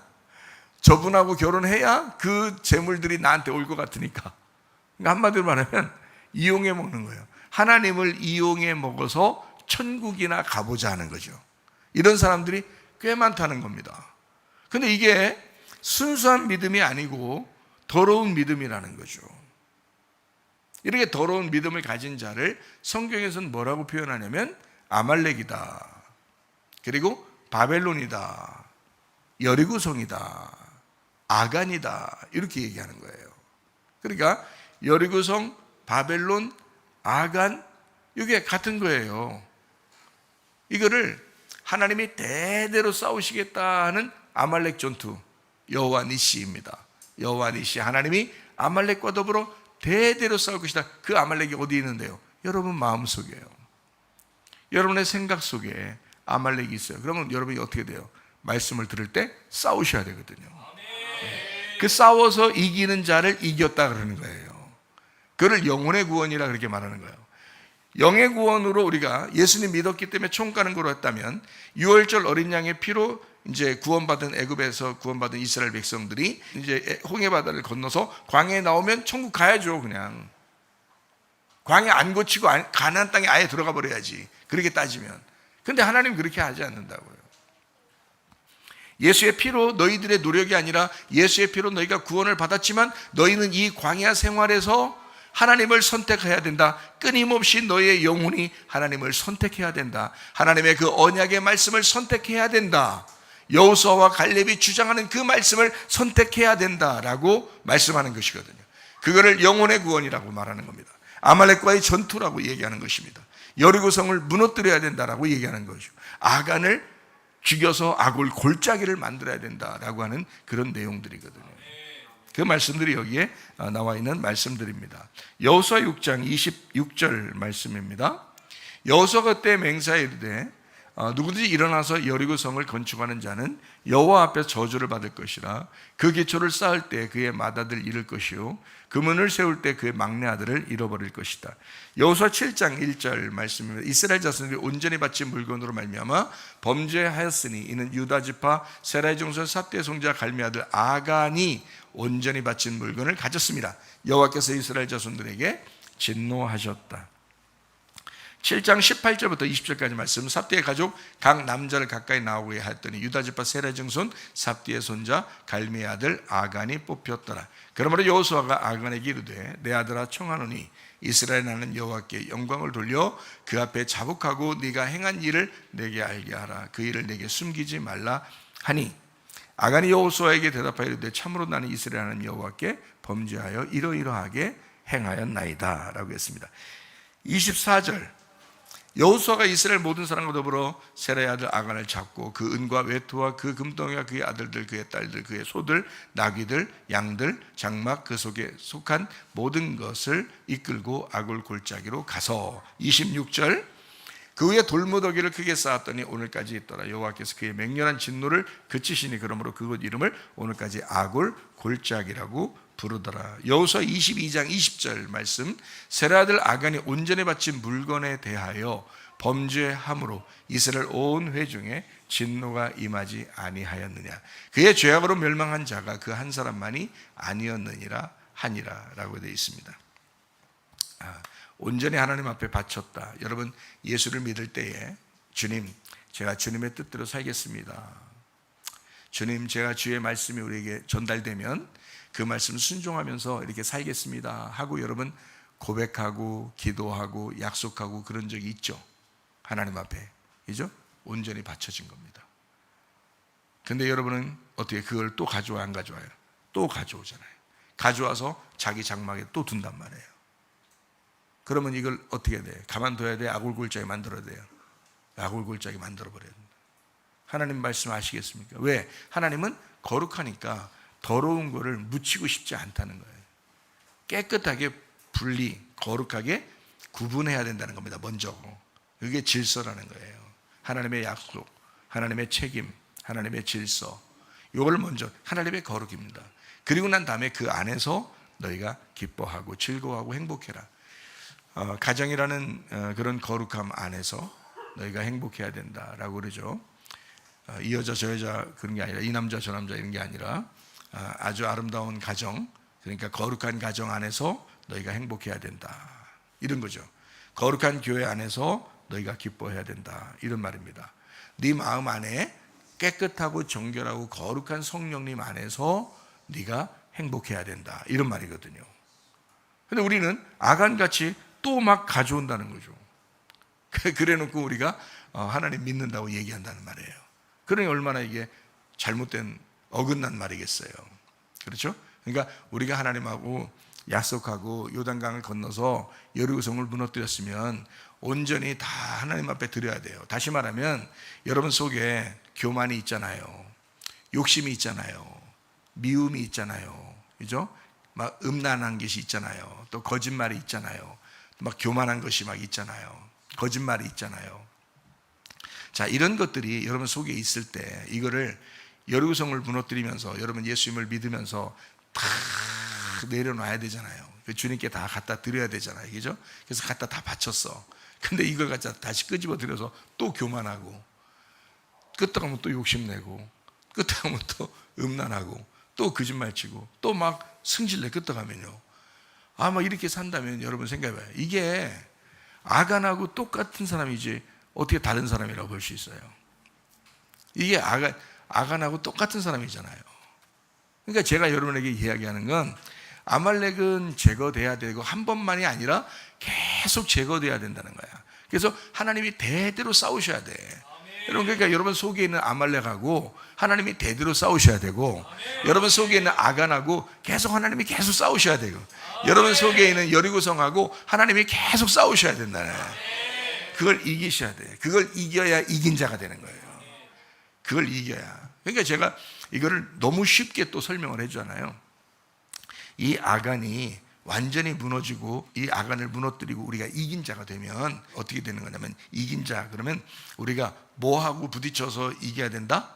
저분하고 결혼해야 그 재물들이 나한테 올 것 같으니까. 그러니까 한마디로 말하면 이용해 먹는 거예요. 하나님을 이용해 먹어서 천국이나 가보자 하는 거죠. 이런 사람들이 꽤 많다는 겁니다. 근데 이게 순수한 믿음이 아니고 더러운 믿음이라는 거죠. 이렇게 더러운 믿음을 가진 자를 성경에서는 뭐라고 표현하냐면 아말렉이다, 그리고 바벨론이다, 여리고성이다, 아간이다, 이렇게 얘기하는 거예요. 그러니까 여리고성, 바벨론, 아간, 이게 같은 거예요. 이거를 하나님이 대대로 싸우시겠다는 아말렉 전투, 여호와 니시입니다. 여호와 니시, 하나님이 아말렉과 더불어 대대로 싸울 것이다. 그 아말렉이 어디 있는데요? 여러분 마음속에요. 여러분의 생각 속에 아말렉이 있어요. 그러면 여러분이 어떻게 돼요? 말씀을 들을 때 싸우셔야 되거든요. 그 싸워서 이기는 자를 이겼다 그러는 거예요. 그걸 영혼의 구원이라 그렇게 말하는 거예요. 영의 구원으로 우리가 예수님 믿었기 때문에 총 가는 거로 했다면 6월절 어린 양의 피로 이제 구원받은 애굽에서 구원받은 이스라엘 백성들이 이제 홍해 바다를 건너서 광야에 나오면 천국 가야죠. 그냥 광야 안 고치고 가나안 땅에 아예 들어가 버려야지. 그렇게 따지면. 근데 하나님 그렇게 하지 않는다고요. 예수의 피로 너희들의 노력이 아니라 예수의 피로 너희가 구원을 받았지만 너희는 이 광야 생활에서 하나님을 선택해야 된다. 끊임없이 너의 영혼이 하나님을 선택해야 된다. 하나님의 그 언약의 말씀을 선택해야 된다. 여호수아와 갈렙이 주장하는 그 말씀을 선택해야 된다라고 말씀하는 것이거든요. 그거를 영혼의 구원이라고 말하는 겁니다. 아말렉과의 전투라고 얘기하는 것입니다. 여리고성을 무너뜨려야 된다라고 얘기하는 것이죠. 아간을 죽여서 아골 골짜기를 만들어야 된다라고 하는 그런 내용들이거든요. 그 말씀들이 여기에 나와 있는 말씀들입니다. 여호수아 6장 26절 말씀입니다. 여호수아가 그때 맹세하여 이르되 누구든지 일어나서 여리고성을 건축하는 자는 여호와 앞에 저주를 받을 것이라. 그 기초를 쌓을 때 그의 맏아들 잃을 것이요 그 문을 세울 때 그의 막내 아들을 잃어버릴 것이다. 여호수아 7장 1절 말씀입니다. 이스라엘 자손들이 온전히 바친 물건으로 말미암아 범죄하였으니 이는 유다 지파 세라의 종손 삽디의 송자 갈미 아들 아간이 온전히 바친 물건을 가졌습니다. 여호와께서 이스라엘 자손들에게 진노하셨다. 7장 18절부터 20절까지 말씀. 삽디의 가족 각 남자를 가까이 나오게 하였더니 유다지파 세라 증손 삽디의 손자 갈미의 아들 아간이 뽑혔더라. 그러므로 여호수아가 아간에게 이르되 내 아들아 청하노니 이스라엘 나는 여호와께 영광을 돌려 그 앞에 자복하고 네가 행한 일을 내게 알게 하라. 그 일을 내게 숨기지 말라 하니 아간이 여호수아에게 대답하여 이르되 참으로 나는 이스라엘 하나님 여호와께 범죄하여 이러이러하게 행하였나이다 라고 했습니다. 24절 여호수아가 이스라엘 모든 사람과 더불어 세라의 아들 아간을 잡고 그 은과 외투와 그 금덩이와 그의 아들들 그의 딸들 그의 소들 나귀들 양들 장막 그 속에 속한 모든 것을 이끌고 아골 골짜기로 가서 26절 그 위에 돌무더기를 크게 쌓았더니 오늘까지 있더라. 여호와께서 그의 맹렬한 진노를 그치시니 그러므로 그곳 이름을 오늘까지 아골 골짜기라고 부르더라. 여호수아 22장 20절 말씀. 세라 아들 아간이 온전히 바친 물건에 대하여 범죄함으로 이스라엘 온 회중에 진노가 임하지 아니하였느냐. 그의 죄악으로 멸망한 자가 그 한 사람만이 아니었느니라 하니라 라고 되어 있습니다. 온전히 하나님 앞에 바쳤다. 여러분 예수를 믿을 때에 주님 제가 주님의 뜻대로 살겠습니다. 주님 제가 주의 말씀이 우리에게 전달되면 그 말씀 순종하면서 이렇게 살겠습니다 하고 여러분 고백하고 기도하고 약속하고 그런 적이 있죠. 하나님 앞에. 그죠? 온전히 바쳐진 겁니다. 근데 여러분은 어떻게 그걸 또 가져와 안 가져와요? 또 가져오잖아요. 가져와서 자기 장막에 또 둔단 말이에요. 그러면 이걸 어떻게 해야 돼? 가만둬야 돼? 아골골짜기 만들어야 돼요? 아골골짜기 만들어버려야 된다. 하나님 말씀 아시겠습니까? 왜? 하나님은 거룩하니까 더러운 거를 묻히고 싶지 않다는 거예요. 깨끗하게 분리, 거룩하게 구분해야 된다는 겁니다. 먼저. 그게 질서라는 거예요. 하나님의 약속, 하나님의 책임, 하나님의 질서. 이걸 먼저 하나님의 거룩입니다. 그리고 난 다음에 그 안에서 너희가 기뻐하고 즐거워하고 행복해라. 가정이라는 그런 거룩함 안에서 너희가 행복해야 된다라고 그러죠. 이 여자 저 여자 그런 게 아니라 이 남자 저 남자 이런 게 아니라 아주 아름다운 가정, 그러니까 거룩한 가정 안에서 너희가 행복해야 된다 이런 거죠. 거룩한 교회 안에서 너희가 기뻐해야 된다 이런 말입니다. 네 마음 안에 깨끗하고 정결하고 거룩한 성령님 안에서 네가 행복해야 된다 이런 말이거든요. 근데 우리는 아간같이 또 막 가져온다는 거죠. 그래 놓고 우리가 하나님 믿는다고 얘기한다는 말이에요. 그러니 얼마나 이게 잘못된 어긋난 말이겠어요. 그렇죠? 그러니까 우리가 하나님하고 약속하고 요단강을 건너서 여리고성을 무너뜨렸으면 온전히 다 하나님 앞에 드려야 돼요. 다시 말하면 여러분 속에 교만이 있잖아요. 욕심이 있잖아요. 미움이 있잖아요. 그죠? 막 음란한 것이 있잖아요. 또 거짓말이 있잖아요. 막 교만한 것이 막 있잖아요. 거짓말이 있잖아요. 자, 이런 것들이 여러분 속에 있을 때 이거를 여리고성을 무너뜨리면서 여러분 예수님을 믿으면서 다 내려놔야 되잖아요. 주님께 다 갖다 드려야 되잖아요. 그죠? 그래서 갖다 다 바쳤어. 근데 이걸 갖다 다시 끄집어 들여서 또 교만하고 끄떡하면 또 욕심내고 끄떡하면 또 음란하고 또 거짓말치고 또 막 승질내 끄떡하면요. 아마 이렇게 산다면 여러분 생각해봐요. 이게 아간하고 똑같은 사람이지 어떻게 다른 사람이라고 볼 수 있어요? 이게 아간하고 똑같은 사람이잖아요. 그러니까 제가 여러분에게 이야기하는 건 아말렉은 제거돼야 되고 한 번만이 아니라 계속 제거돼야 된다는 거야. 그래서 하나님이 대대로 싸우셔야 돼. 여러분, 그러니까 여러분 속에 있는 아말렉하고 하나님이 대대로 싸우셔야 되고, 여러분 속에 있는 아간하고 계속 하나님이 계속 싸우셔야 되고, 여러분 속에 있는 여리고성하고 하나님이 계속 싸우셔야 된다는 거예요. 그걸 이기셔야 돼요. 그걸 이겨야 이긴 자가 되는 거예요. 그걸 이겨야. 그러니까 제가 이거를 너무 쉽게 또 설명을 해주잖아요. 이 아간이 완전히 무너지고 이 아간을 무너뜨리고 우리가 이긴 자가 되면 어떻게 되는 거냐면, 이긴 자 그러면 우리가 뭐하고 부딪혀서 이겨야 된다?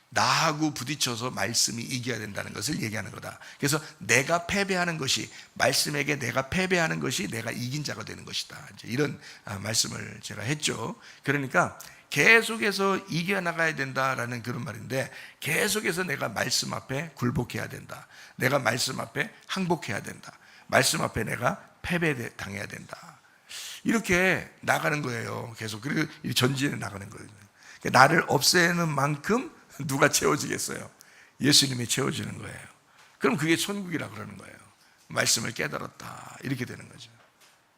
나하고 부딪혀서 말씀이 이겨야 된다는 것을 얘기하는 거다. 그래서 내가 패배하는 것이, 말씀에게 내가 패배하는 것이 내가 이긴 자가 되는 것이다. 이제 이런 말씀을 제가 했죠. 그러니까 계속해서 이겨나가야 된다라는 그런 말인데, 계속해서 내가 말씀 앞에 굴복해야 된다. 내가 말씀 앞에 항복해야 된다. 말씀 앞에 내가 패배당해야 된다. 이렇게 나가는 거예요. 계속. 그리고 전진해 나가는 거예요. 나를 없애는 만큼 누가 채워지겠어요? 예수님이 채워지는 거예요. 그럼 그게 천국이라고 그러는 거예요. 말씀을 깨달았다. 이렇게 되는 거죠.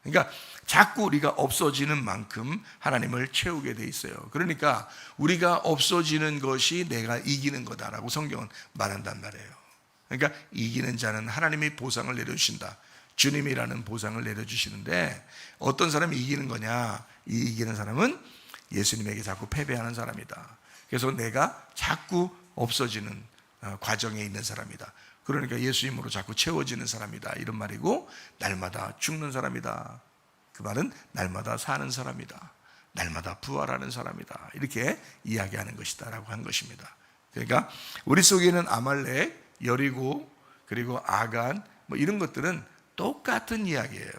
그러니까 자꾸 우리가 없어지는 만큼 하나님을 채우게 돼 있어요. 그러니까 우리가 없어지는 것이 내가 이기는 거다라고 성경은 말한단 말이에요. 그러니까 이기는 자는 하나님이 보상을 내려주신다. 주님이라는 보상을 내려주시는데, 어떤 사람이 이기는 거냐? 이 이기는 사람은 예수님에게 자꾸 패배하는 사람이다. 그래서 내가 자꾸 없어지는 과정에 있는 사람이다. 그러니까 예수님으로 자꾸 채워지는 사람이다. 이런 말이고, 날마다 죽는 사람이다. 그 말은 날마다 사는 사람이다. 날마다 부활하는 사람이다. 이렇게 이야기하는 것이다 라고 한 것입니다. 그러니까 우리 속에 있는 아말렉, 여리고, 그리고 아간 뭐 이런 것들은 똑같은 이야기예요.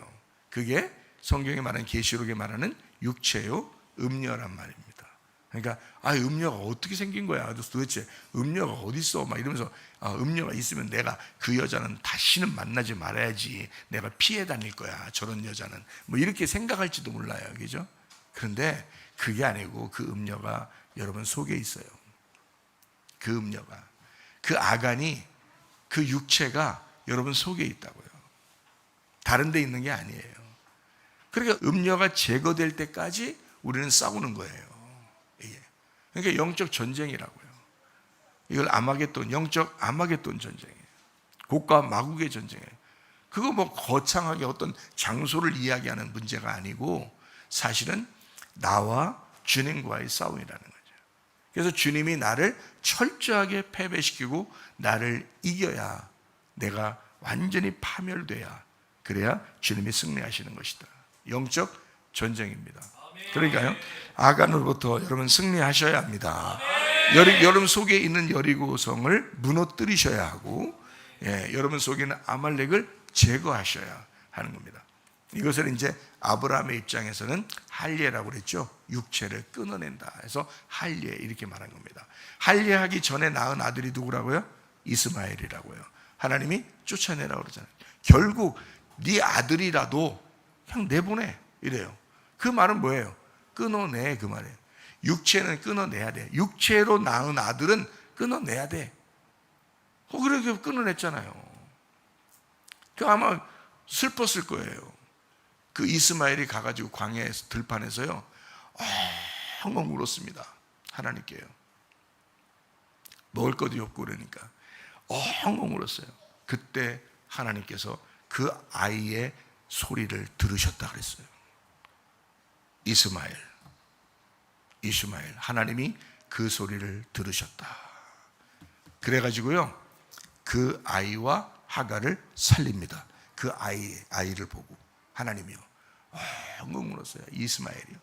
그게 성경에 말하는, 계시록에 말하는 육체요 음녀란 말입니다. 그러니까 음녀가 어떻게 생긴 거야? 도대체 음녀가 어디 있어? 막 이러면서 음녀가 있으면 내가 그 여자는 다시는 만나지 말아야지. 내가 피해 다닐 거야. 저런 여자는 뭐 이렇게 생각할지도 몰라요. 그죠? 그런데 그게 아니고 그 음녀가 여러분 속에 있어요. 그 음녀가, 그 아간이, 그 육체가 여러분 속에 있다고요. 다른 데 있는 게 아니에요. 그러니까 음녀가 제거될 때까지 우리는 싸우는 거예요. 그러니까 영적 전쟁이라고요. 이걸 아마겟돈, 영적 아마겟돈 전쟁이에요. 곡과 마국의 전쟁이에요. 그거 뭐 거창하게 어떤 장소를 이야기하는 문제가 아니고 사실은 나와 주님과의 싸움이라는 거죠. 그래서 주님이 나를 철저하게 패배시키고 나를 이겨야, 내가 완전히 파멸돼야, 그래야 주님이 승리하시는 것이다. 영적 전쟁입니다. 그러니까요, 아간으로부터 여러분 승리하셔야 합니다. 여러분 속에 있는 여리고성을 무너뜨리셔야 하고, 여러분 속에 있는 아말렉을 제거하셔야 하는 겁니다. 이것을 이제 아브라함의 입장에서는 할례라고 그랬죠. 육체를 끊어낸다 해서 할례 이렇게 말한 겁니다. 할례하기 전에 낳은 아들이 누구라고요? 이스마엘이라고요. 하나님이 쫓아내라고 그러잖아요. 결국 네 아들이라도 그냥 내보내 이래요. 그 말은 뭐예요? 끊어내, 그 말이에요. 육체는 끊어내야 돼. 육체로 낳은 아들은 끊어내야 돼. 그렇게 끊어냈잖아요. 그 아마 슬펐을 거예요. 그 이스마엘이 가가지고 광야 들판에서요, 엉엉 울었습니다. 하나님께요. 먹을 것도 없고 그러니까 엉엉 울었어요. 그때 하나님께서 그 아이의 소리를 들으셨다 그랬어요. 이스마엘, 하나님이 그 소리를 들으셨다. 그래가지고요, 그 아이와 하갈을 살립니다. 그 아이를 보고 하나님이요, 엉엉 울었어요. 이스마엘이요.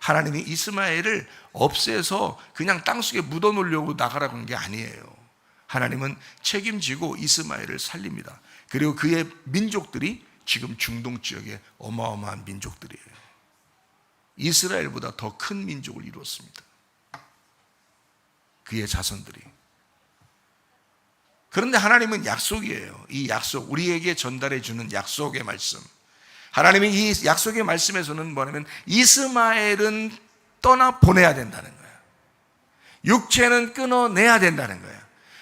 하나님이 이스마엘을 없애서 그냥 땅속에 묻어놓으려고 나가라고 한 게 아니에요. 하나님은 책임지고 이스마엘을 살립니다. 그리고 그의 민족들이 지금 중동 지역에 어마어마한 민족들이에요. 이스라엘보다 더 큰 민족을 이루었습니다. 그의 자손들이. 그런데 하나님은 약속이에요. 이 약속, 우리에게 전달해 주는 약속의 말씀. 하나님이 이 약속의 말씀에서는 뭐냐면 이스마엘은 떠나 보내야 된다는 거예요. 육체는 끊어내야 된다는 거예요.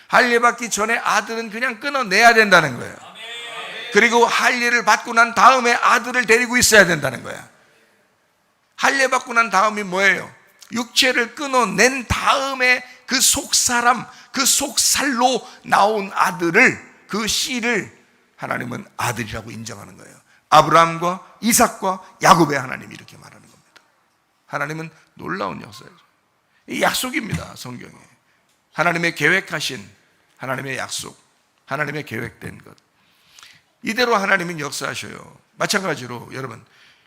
할례 받기 전에 아들은 그냥 끊어내야 된다는 거예요. 그리고 할례를 받고 난 다음에 아들을 데리고 있어야 된다는 거예요. 할례 받고 난 다음이 뭐예요? 육체를 끊어낸 다음에 그 속사람, 그 속살로 나온 아들을, 그 씨를 하나님은 아들이라고 인정하는 거예요. 아브라함과 이삭과 야곱의 하나님이 이렇게 말하는 겁니다. 하나님은 놀라운 역사예요. 이 약속입니다. 성경에 하나님의 계획하신 하나님의 약속, 하나님의 계획된 것, 이대로 하나님은 역사하셔요. 마찬가지로 여러분,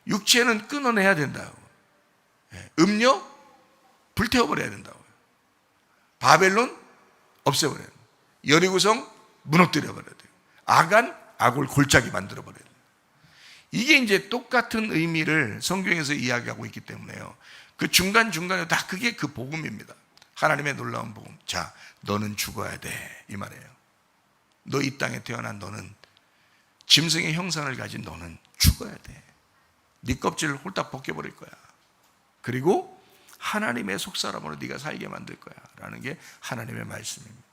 육체는 끊어내야 된다고. 음료 불태워버려야 된다고요. 바벨론 없애버려야 돼요. 여리고성 무너뜨려버려야 돼요. 악을 골짜기 만들어버려야 돼요. 이게 이제 똑같은 의미를 성경에서 이야기하고 있기 때문에요. 그 중간중간에 다 그게 그 복음입니다. 하나님의 놀라운 복음. 자, 너는 죽어야 돼, 이 말이에요. 너 이 땅에 태어난 너는, 짐승의 형상을 가진 너는 죽어야 돼. 네 껍질을 홀딱 벗겨버릴 거야. 그리고 하나님의 속사람으로 네가 살게 만들 거야 라는 게 하나님의 말씀입니다.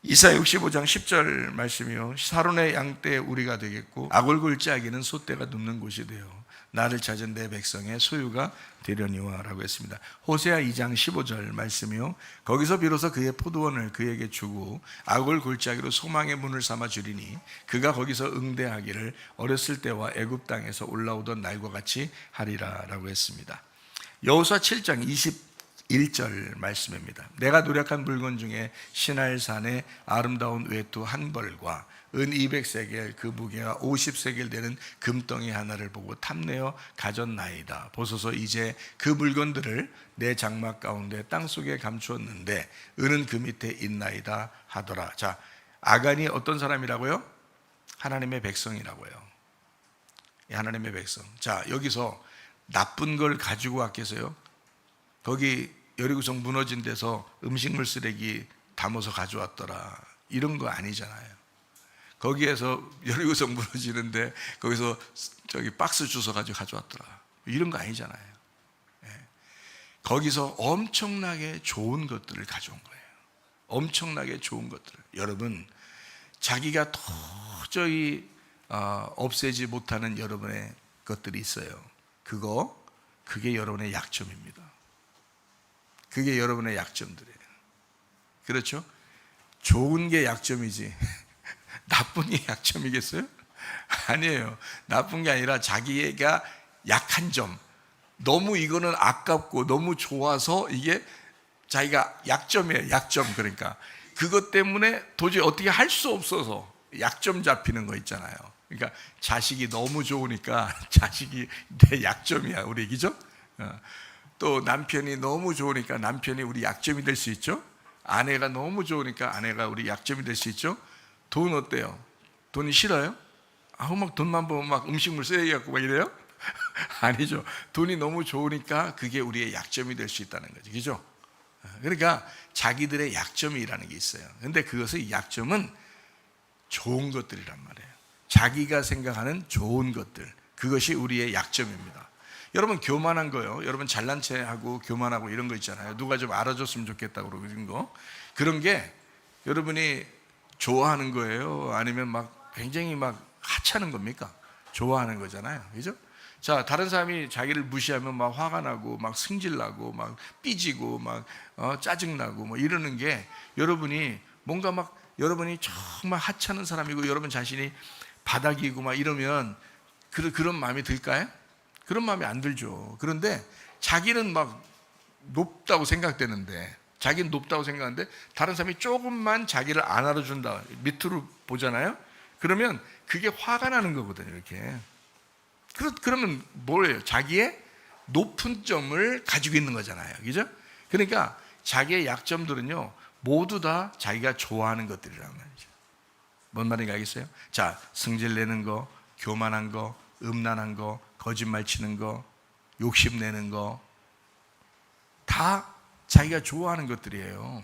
이사야 65장 10절 말씀이요, 사론의 양떼 우리가 되겠고 악을 골짜기는 소떼가 눕는 곳이 되어 나를 찾은 내 백성의 소유가 되려니와 라고 했습니다. 호세아 2장 15절 말씀이요, 거기서 비로소 그의 포도원을 그에게 주고 악을 골짜기로 소망의 문을 삼아 주리니 그가 거기서 응대하기를 어렸을 때와 애굽 땅에서 올라오던 날과 같이 하리라 라고 했습니다. 여호수아 7장 21절 말씀입니다. 내가 노력한 물건 중에 시날산의 아름다운 외투 한 벌과 은 200세겔 그 무게가 50세겔 되는 금덩이 하나를 보고 탐내어 가졌나이다. 보소서 이제 그 물건들을 내 장막 가운데 땅속에 감추었는데 은은 그 밑에 있나이다 하더라. 자, 아간이 어떤 사람이라고요? 하나님의 백성이라고요. 하나님의 백성. 자, 여기서 나쁜 걸 가지고 왔겠어요? 거기 여리고성 무너진 데서 음식물 쓰레기 담아서 가져왔더라, 이런 거 아니잖아요. 거기에서 여리고성 무너지는데 거기서 저기 박스 주워 가지고 가져왔더라, 이런 거 아니잖아요. 거기서 엄청나게 좋은 것들을 가져온 거예요. 엄청나게 좋은 것들. 여러분, 자기가 도저히 없애지 못하는 여러분의 것들이 있어요. 그게 여러분의 약점입니다. 그게 여러분의 약점들이에요. 그렇죠? 좋은 게 약점이지 나쁜 게 약점이겠어요? 아니에요. 나쁜 게 아니라 자기가 약한 점, 너무 이거는 아깝고 너무 좋아서 이게 자기가 약점이에요. 약점. 그러니까 그것 때문에 도저히 어떻게 할 수 없어서 약점 잡히는 거 있잖아요. 그러니까 자식이 너무 좋으니까 자식이 내 약점이야, 우리. 그죠? 또 남편이 너무 좋으니까 남편이 우리 약점이 될 수 있죠. 아내가 너무 좋으니까 아내가 우리 약점이 될 수 있죠. 돈 어때요? 돈이 싫어요? 막 돈만 보면 막 음식물 쓰레기갖고 막 이래요? 아니죠. 돈이 너무 좋으니까 그게 우리의 약점이 될 수 있다는 거죠. 그죠? 그러니까 자기들의 약점이라는 게 있어요. 근데 그것의 약점은 좋은 것들이란 말이에요. 자기가 생각하는 좋은 것들, 그것이 우리의 약점입니다. 여러분, 교만한 거요, 여러분 잘난 체하고 교만하고 이런 거 있잖아요. 누가 좀 알아줬으면 좋겠다고 그런 거, 그런 게 여러분이 좋아하는 거예요? 아니면 막 굉장히 막 하찮은 겁니까? 좋아하는 거잖아요. 그죠? 자, 다른 사람이 자기를 무시하면 막 화가 나고 막 승질나고 막 삐지고 막 짜증나고 뭐 이러는 게, 여러분이 뭔가 막 여러분이 정말 하찮은 사람이고 여러분 자신이 바닥이고 막 이러면 그런 마음이 들까요? 그런 마음이 안 들죠. 그런데 자기는 막 높다고 생각되는데, 자기는 높다고 생각하는데 다른 사람이 조금만 자기를 안 알아준다, 밑으로 보잖아요. 그러면 그게 화가 나는 거거든요. 이렇게. 그러면 뭐예요? 자기의 높은 점을 가지고 있는 거잖아요. 그죠? 그러니까 자기의 약점들은요, 모두 다 자기가 좋아하는 것들이란 말이죠. 뭔 말인지 알겠어요? 자, 승질내는 거, 교만한 거, 음란한 거, 거짓말 치는 거, 욕심내는 거, 다 자기가 좋아하는 것들이에요.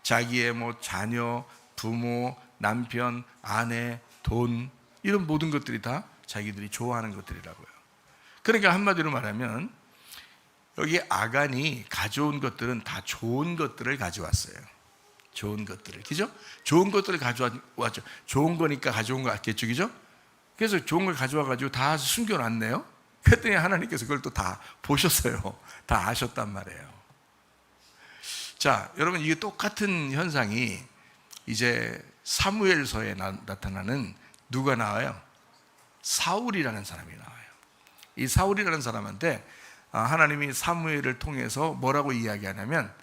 자기의 뭐 자녀, 부모, 남편, 아내, 돈, 이런 모든 것들이 다 자기들이 좋아하는 것들이라고요. 그러니까 한마디로 말하면 여기 아간이 가져온 것들은 다 좋은 것들을 가져왔어요. 좋은 것들을. 그죠? 좋은 것들을 가져왔죠. 좋은 거니까 가져온 거 같겠죠. 그죠? 그래서 좋은 걸 가져와가지고 다 숨겨놨네요. 그랬더니 하나님께서 그걸 또 다 보셨어요. 다 아셨단 말이에요. 자, 여러분, 이게 똑같은 현상이 이제 사무엘서에 나타나는 누가 나와요? 사울이라는 사람이 나와요. 이 사울이라는 사람한테 하나님이 사무엘을 통해서 뭐라고 이야기하냐면,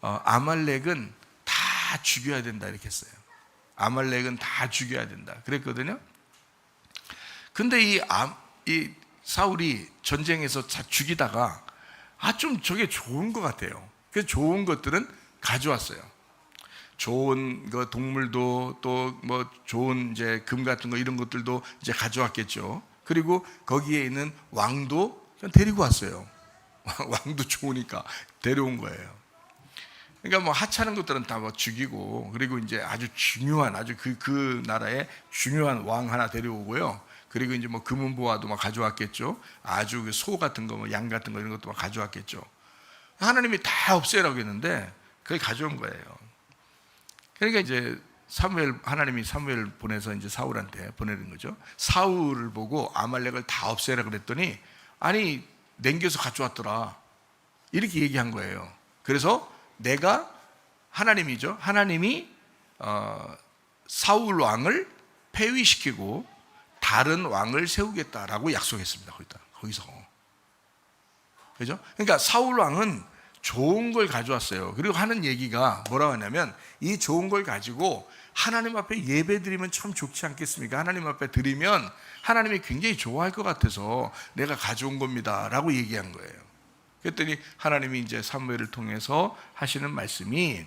아말렉은 다 죽여야 된다 이렇게 했어요. 아말렉은 다 죽여야 된다 그랬거든요. 근데 이 사울이 전쟁에서 죽이다가 좀 저게 좋은 것 같아요. 그래서 좋은 것들은 가져왔어요. 좋은 그 동물도, 또 뭐 좋은 이제 금 같은 거 이런 것들도 이제 가져왔겠죠. 그리고 거기에 있는 왕도 데리고 왔어요. 왕도 좋으니까 데려온 거예요. 그러니까 뭐 하찮은 것들은 다 뭐 죽이고, 그리고 이제 아주 중요한, 아주 그 나라의 중요한 왕 하나 데려오고요. 그리고 이제 뭐 금은보화도 막 가져왔겠죠. 아주 그 소 같은 거, 뭐 양 같은 거 이런 것도 막 가져왔겠죠. 하나님이 다 없애라고 했는데 그걸 가져온 거예요. 그러니까 이제 하나님이 사무엘 보내서 이제 사울한테 보내는 거죠. 사울을 보고 아말렉을 다 없애라 그랬더니, 아니 남겨서 가져왔더라 이렇게 얘기한 거예요. 그래서 하나님이죠. 하나님이 사울 왕을 폐위시키고 다른 왕을 세우겠다라고 약속했습니다. 거기서. 그죠? 그러니까 사울 왕은 좋은 걸 가져왔어요. 그리고 하는 얘기가 뭐라고 하냐면, 이 좋은 걸 가지고 하나님 앞에 예배 드리면 참 좋지 않겠습니까? 하나님 앞에 드리면 하나님이 굉장히 좋아할 것 같아서 내가 가져온 겁니다 라고 얘기한 거예요. 그랬더니 하나님이 이제 사무엘을 통해서 하시는 말씀이,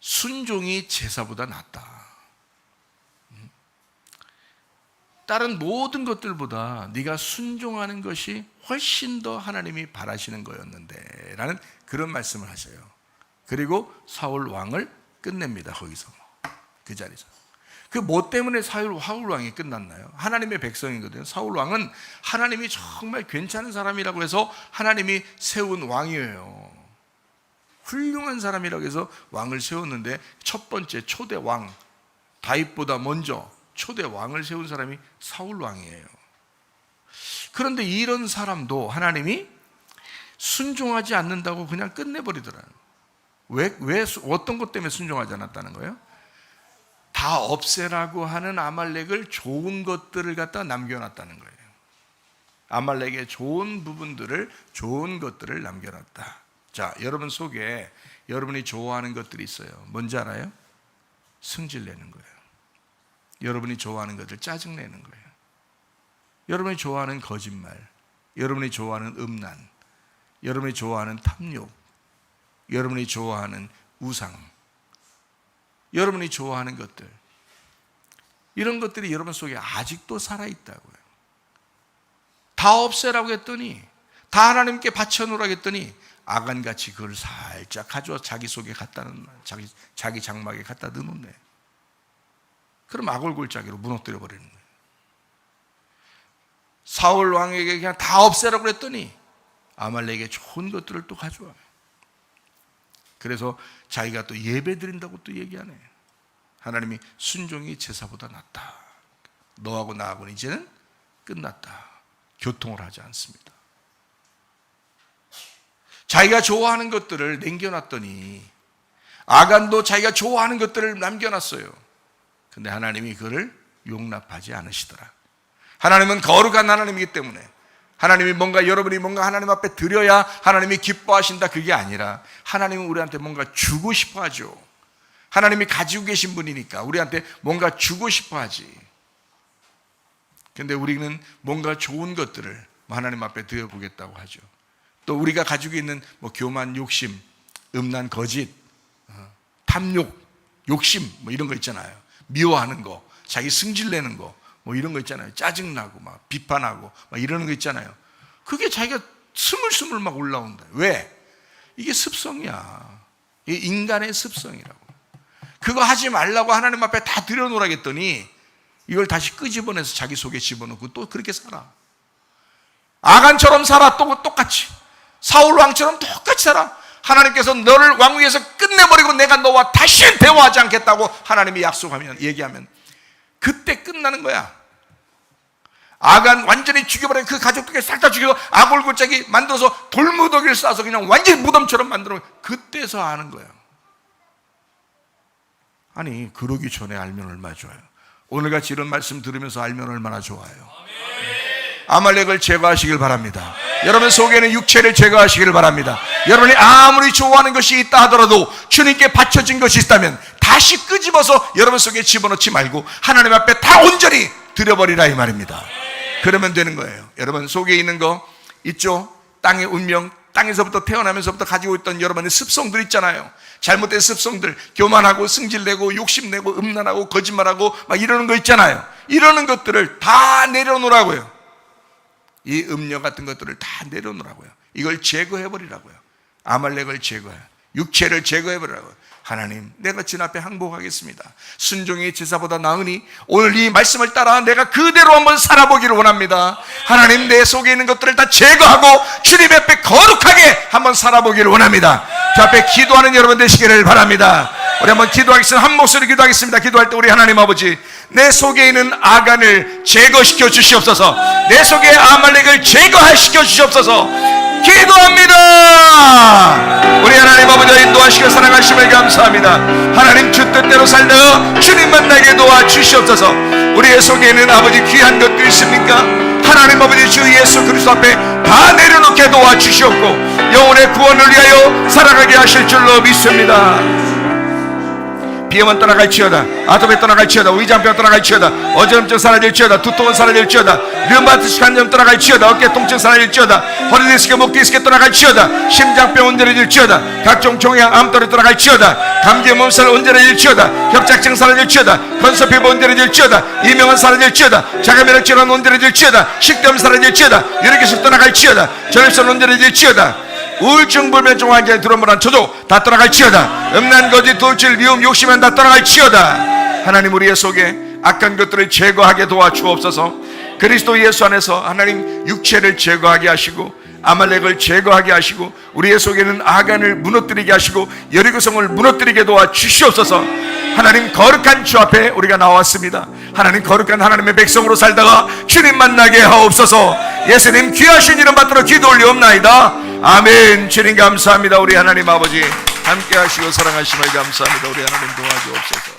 순종이 제사보다 낫다. 다른 모든 것들보다 네가 순종하는 것이 훨씬 더 하나님이 바라시는 거였는데 라는 그런 말씀을 하셔요. 그리고 사울 왕을 끝냅니다. 거기서, 그 자리에서. 그 뭐 때문에 사울 왕이 끝났나요? 하나님의 백성이거든요. 사울 왕은 하나님이 정말 괜찮은 사람이라고 해서 하나님이 세운 왕이에요. 훌륭한 사람이라고 해서 왕을 세웠는데, 첫 번째 초대 왕, 다윗보다 먼저 초대 왕을 세운 사람이 사울 왕이에요. 그런데 이런 사람도 하나님이 순종하지 않는다고 그냥 끝내버리더라고요. 왜 어떤 것 때문에 순종하지 않았다는 거예요? 다 없애라고 하는 아말렉을 좋은 것들을 갖다 남겨놨다는 거예요. 아말렉의 좋은 부분들을, 좋은 것들을 남겨놨다. 자, 여러분 속에 여러분이 좋아하는 것들이 있어요. 뭔지 알아요? 승질내는 거예요. 여러분이 좋아하는 것들 짜증내는 거예요. 여러분이 좋아하는 거짓말, 여러분이 좋아하는 음란, 여러분이 좋아하는 탐욕, 여러분이 좋아하는 우상, 여러분이 좋아하는 것들, 이런 것들이 여러분 속에 아직도 살아있다고요. 다 없애라고 했더니, 다 하나님께 바쳐놓으라고 했더니 아간같이 그걸 살짝 가져와 자기 속에 갖다 놓는, 자기 장막에 갖다 넣어놓네. 그럼 악골골짜기로 무너뜨려 버리는 거예요. 사울 왕에게 그냥 다 없애라고 그랬더니 아말렉에게 좋은 것들을 또 가져와요. 그래서 자기가 또 예배 드린다고 또 얘기하네. 하나님이 순종이 제사보다 낫다. 너하고 나하고는 이제는 끝났다. 교통을 하지 않습니다. 자기가 좋아하는 것들을 남겨놨더니 아간도 자기가 좋아하는 것들을 남겨놨어요. 근데 하나님이 그를 용납하지 않으시더라. 하나님은 거룩한 하나님이기 때문에 하나님이 여러분이 뭔가 하나님 앞에 드려야 하나님이 기뻐하신다, 그게 아니라 하나님은 우리한테 뭔가 주고 싶어 하죠. 하나님이 가지고 계신 분이니까 우리한테 뭔가 주고 싶어 하지. 근데 우리는 뭔가 좋은 것들을 하나님 앞에 드려보겠다고 하죠. 또 우리가 가지고 있는 교만, 욕심, 음란, 거짓, 탐욕, 욕심 이런 거 있잖아요. 미워하는 거, 자기 승질내는 거 이런 거 있잖아요. 짜증나고 막 비판하고 막 이러는 거 있잖아요. 그게 자기가 스물스물 막 올라온다. 왜? 이게 습성이야. 이게 인간의 습성이라고. 그거 하지 말라고 하나님 앞에 다 들여놓으라겠더니 이걸 다시 끄집어내서 자기 속에 집어넣고 또 그렇게 살아. 아간처럼 살아. 또 똑같이 사울 왕처럼 똑같이 살아. 하나님께서 너를 왕위에서 끝내버리고 내가 너와 다시 대화하지 않겠다고 하나님이 약속하면, 얘기하면 그때 끝나는 거야. 아간 완전히 죽여버린 그 가족들을 싹 다 죽여서 아골골짜기 만들어서 돌무더기를 싸서 그냥 완전히 무덤처럼 만들어, 그때서 아는 거야. 아니, 그러기 전에 알면 얼마나 좋아요. 오늘같이 이런 말씀 들으면서 알면 얼마나 좋아요. 아말렉을 제거하시길 바랍니다. 여러분 속에는 육체를 제거하시길 바랍니다. 여러분이 아무리 좋아하는 것이 있다 하더라도 주님께 바쳐진 것이 있다면 다시 끄집어서 여러분 속에 집어넣지 말고 하나님 앞에 다 온전히 드려버리라 이 말입니다. 그러면 되는 거예요. 여러분 속에 있는 거 있죠? 땅의 운명, 땅에서부터 태어나면서부터 가지고 있던 여러분의 습성들 있잖아요. 잘못된 습성들, 교만하고 승질내고 욕심내고 음란하고 거짓말하고 막 이러는 거 있잖아요. 이러는 것들을 다 내려놓으라고요. 이 음료 같은 것들을 다 내려놓으라고요. 이걸 제거해버리라고요. 아말렉을 제거해, 육체를 제거해버리라고요. 하나님, 내가 진 앞에 항복하겠습니다. 순종이 제사보다 나으니 오늘 이 말씀을 따라 내가 그대로 한번 살아보기를 원합니다. 하나님, 내 속에 있는 것들을 다 제거하고 주님 앞에 거룩하게 한번 살아보기를 원합니다. 저 앞에 기도하는 여러분 되시기를 바랍니다. 우리 한번 기도하겠습니다. 한 목소리 기도하겠습니다. 기도할 때 우리 하나님 아버지, 내 속에 있는 아간을 제거시켜 주시옵소서. 내 속에 아말렉을 제거시켜 주시옵소서. 기도합니다. 우리 하나님 아버지 인도하시고 사랑하심을 감사합니다. 하나님 주 뜻대로 살다가 주님 만나게 도와주시옵소서. 우리의 속에 있는 아버지 귀한 것도 있습니까? 하나님 아버지 주 예수 그리스도 앞에 다 내려놓게 도와주시옵고 영혼의 구원을 위하여 살아가게 하실 줄로 믿습니다. 비염은 떠나갈지어다, 아토피 떠나갈지어다, 위장병 떠나갈지어다, 어지럼증 사라질지어다, 두통은 사라질지어다, 류마티스 관염 떠나갈지어다, 어깨 통증 사라질지어다, 허리 디스크, 목 디스크 떠나갈지어다, 심장병 온전해질지어다, 각종 종양 암tor이 떠나갈지어다, 감기 몸살 온전해질지어다, 협착증 사라질지어다, 건설 피부 온전해질지어다, 이명은 사라질지어다, 자가면역 질환 온전해질지어다, 식도염 사라질지어다, 유리기술 떠나갈지어다, 전립선 온전해질지어다, 우울증 불면증 환자의 두려움을 저도 다 떠나갈지어다, 음란 거짓 돌질 미움 욕심은 다 떠나갈지어다. 하나님 우리의 속에 악한 것들을 제거하게 도와주옵소서. 그리스도 예수 안에서 하나님 육체를 제거하게 하시고 아말렉을 제거하게 하시고 우리의 속에는 아간을 무너뜨리게 하시고 여리고성을 무너뜨리게 도와주시옵소서. 하나님 거룩한 주 앞에 우리가 나왔습니다. 하나님 거룩한 하나님의 백성으로 살다가 주님 만나게 하옵소서. 예수님 귀하신 이름 받들어 기도 올리옵나이다. 아멘. 주님 감사합니다. 우리 하나님 아버지 함께 하시고 사랑하심을 감사합니다. 우리 하나님 도와주옵소서.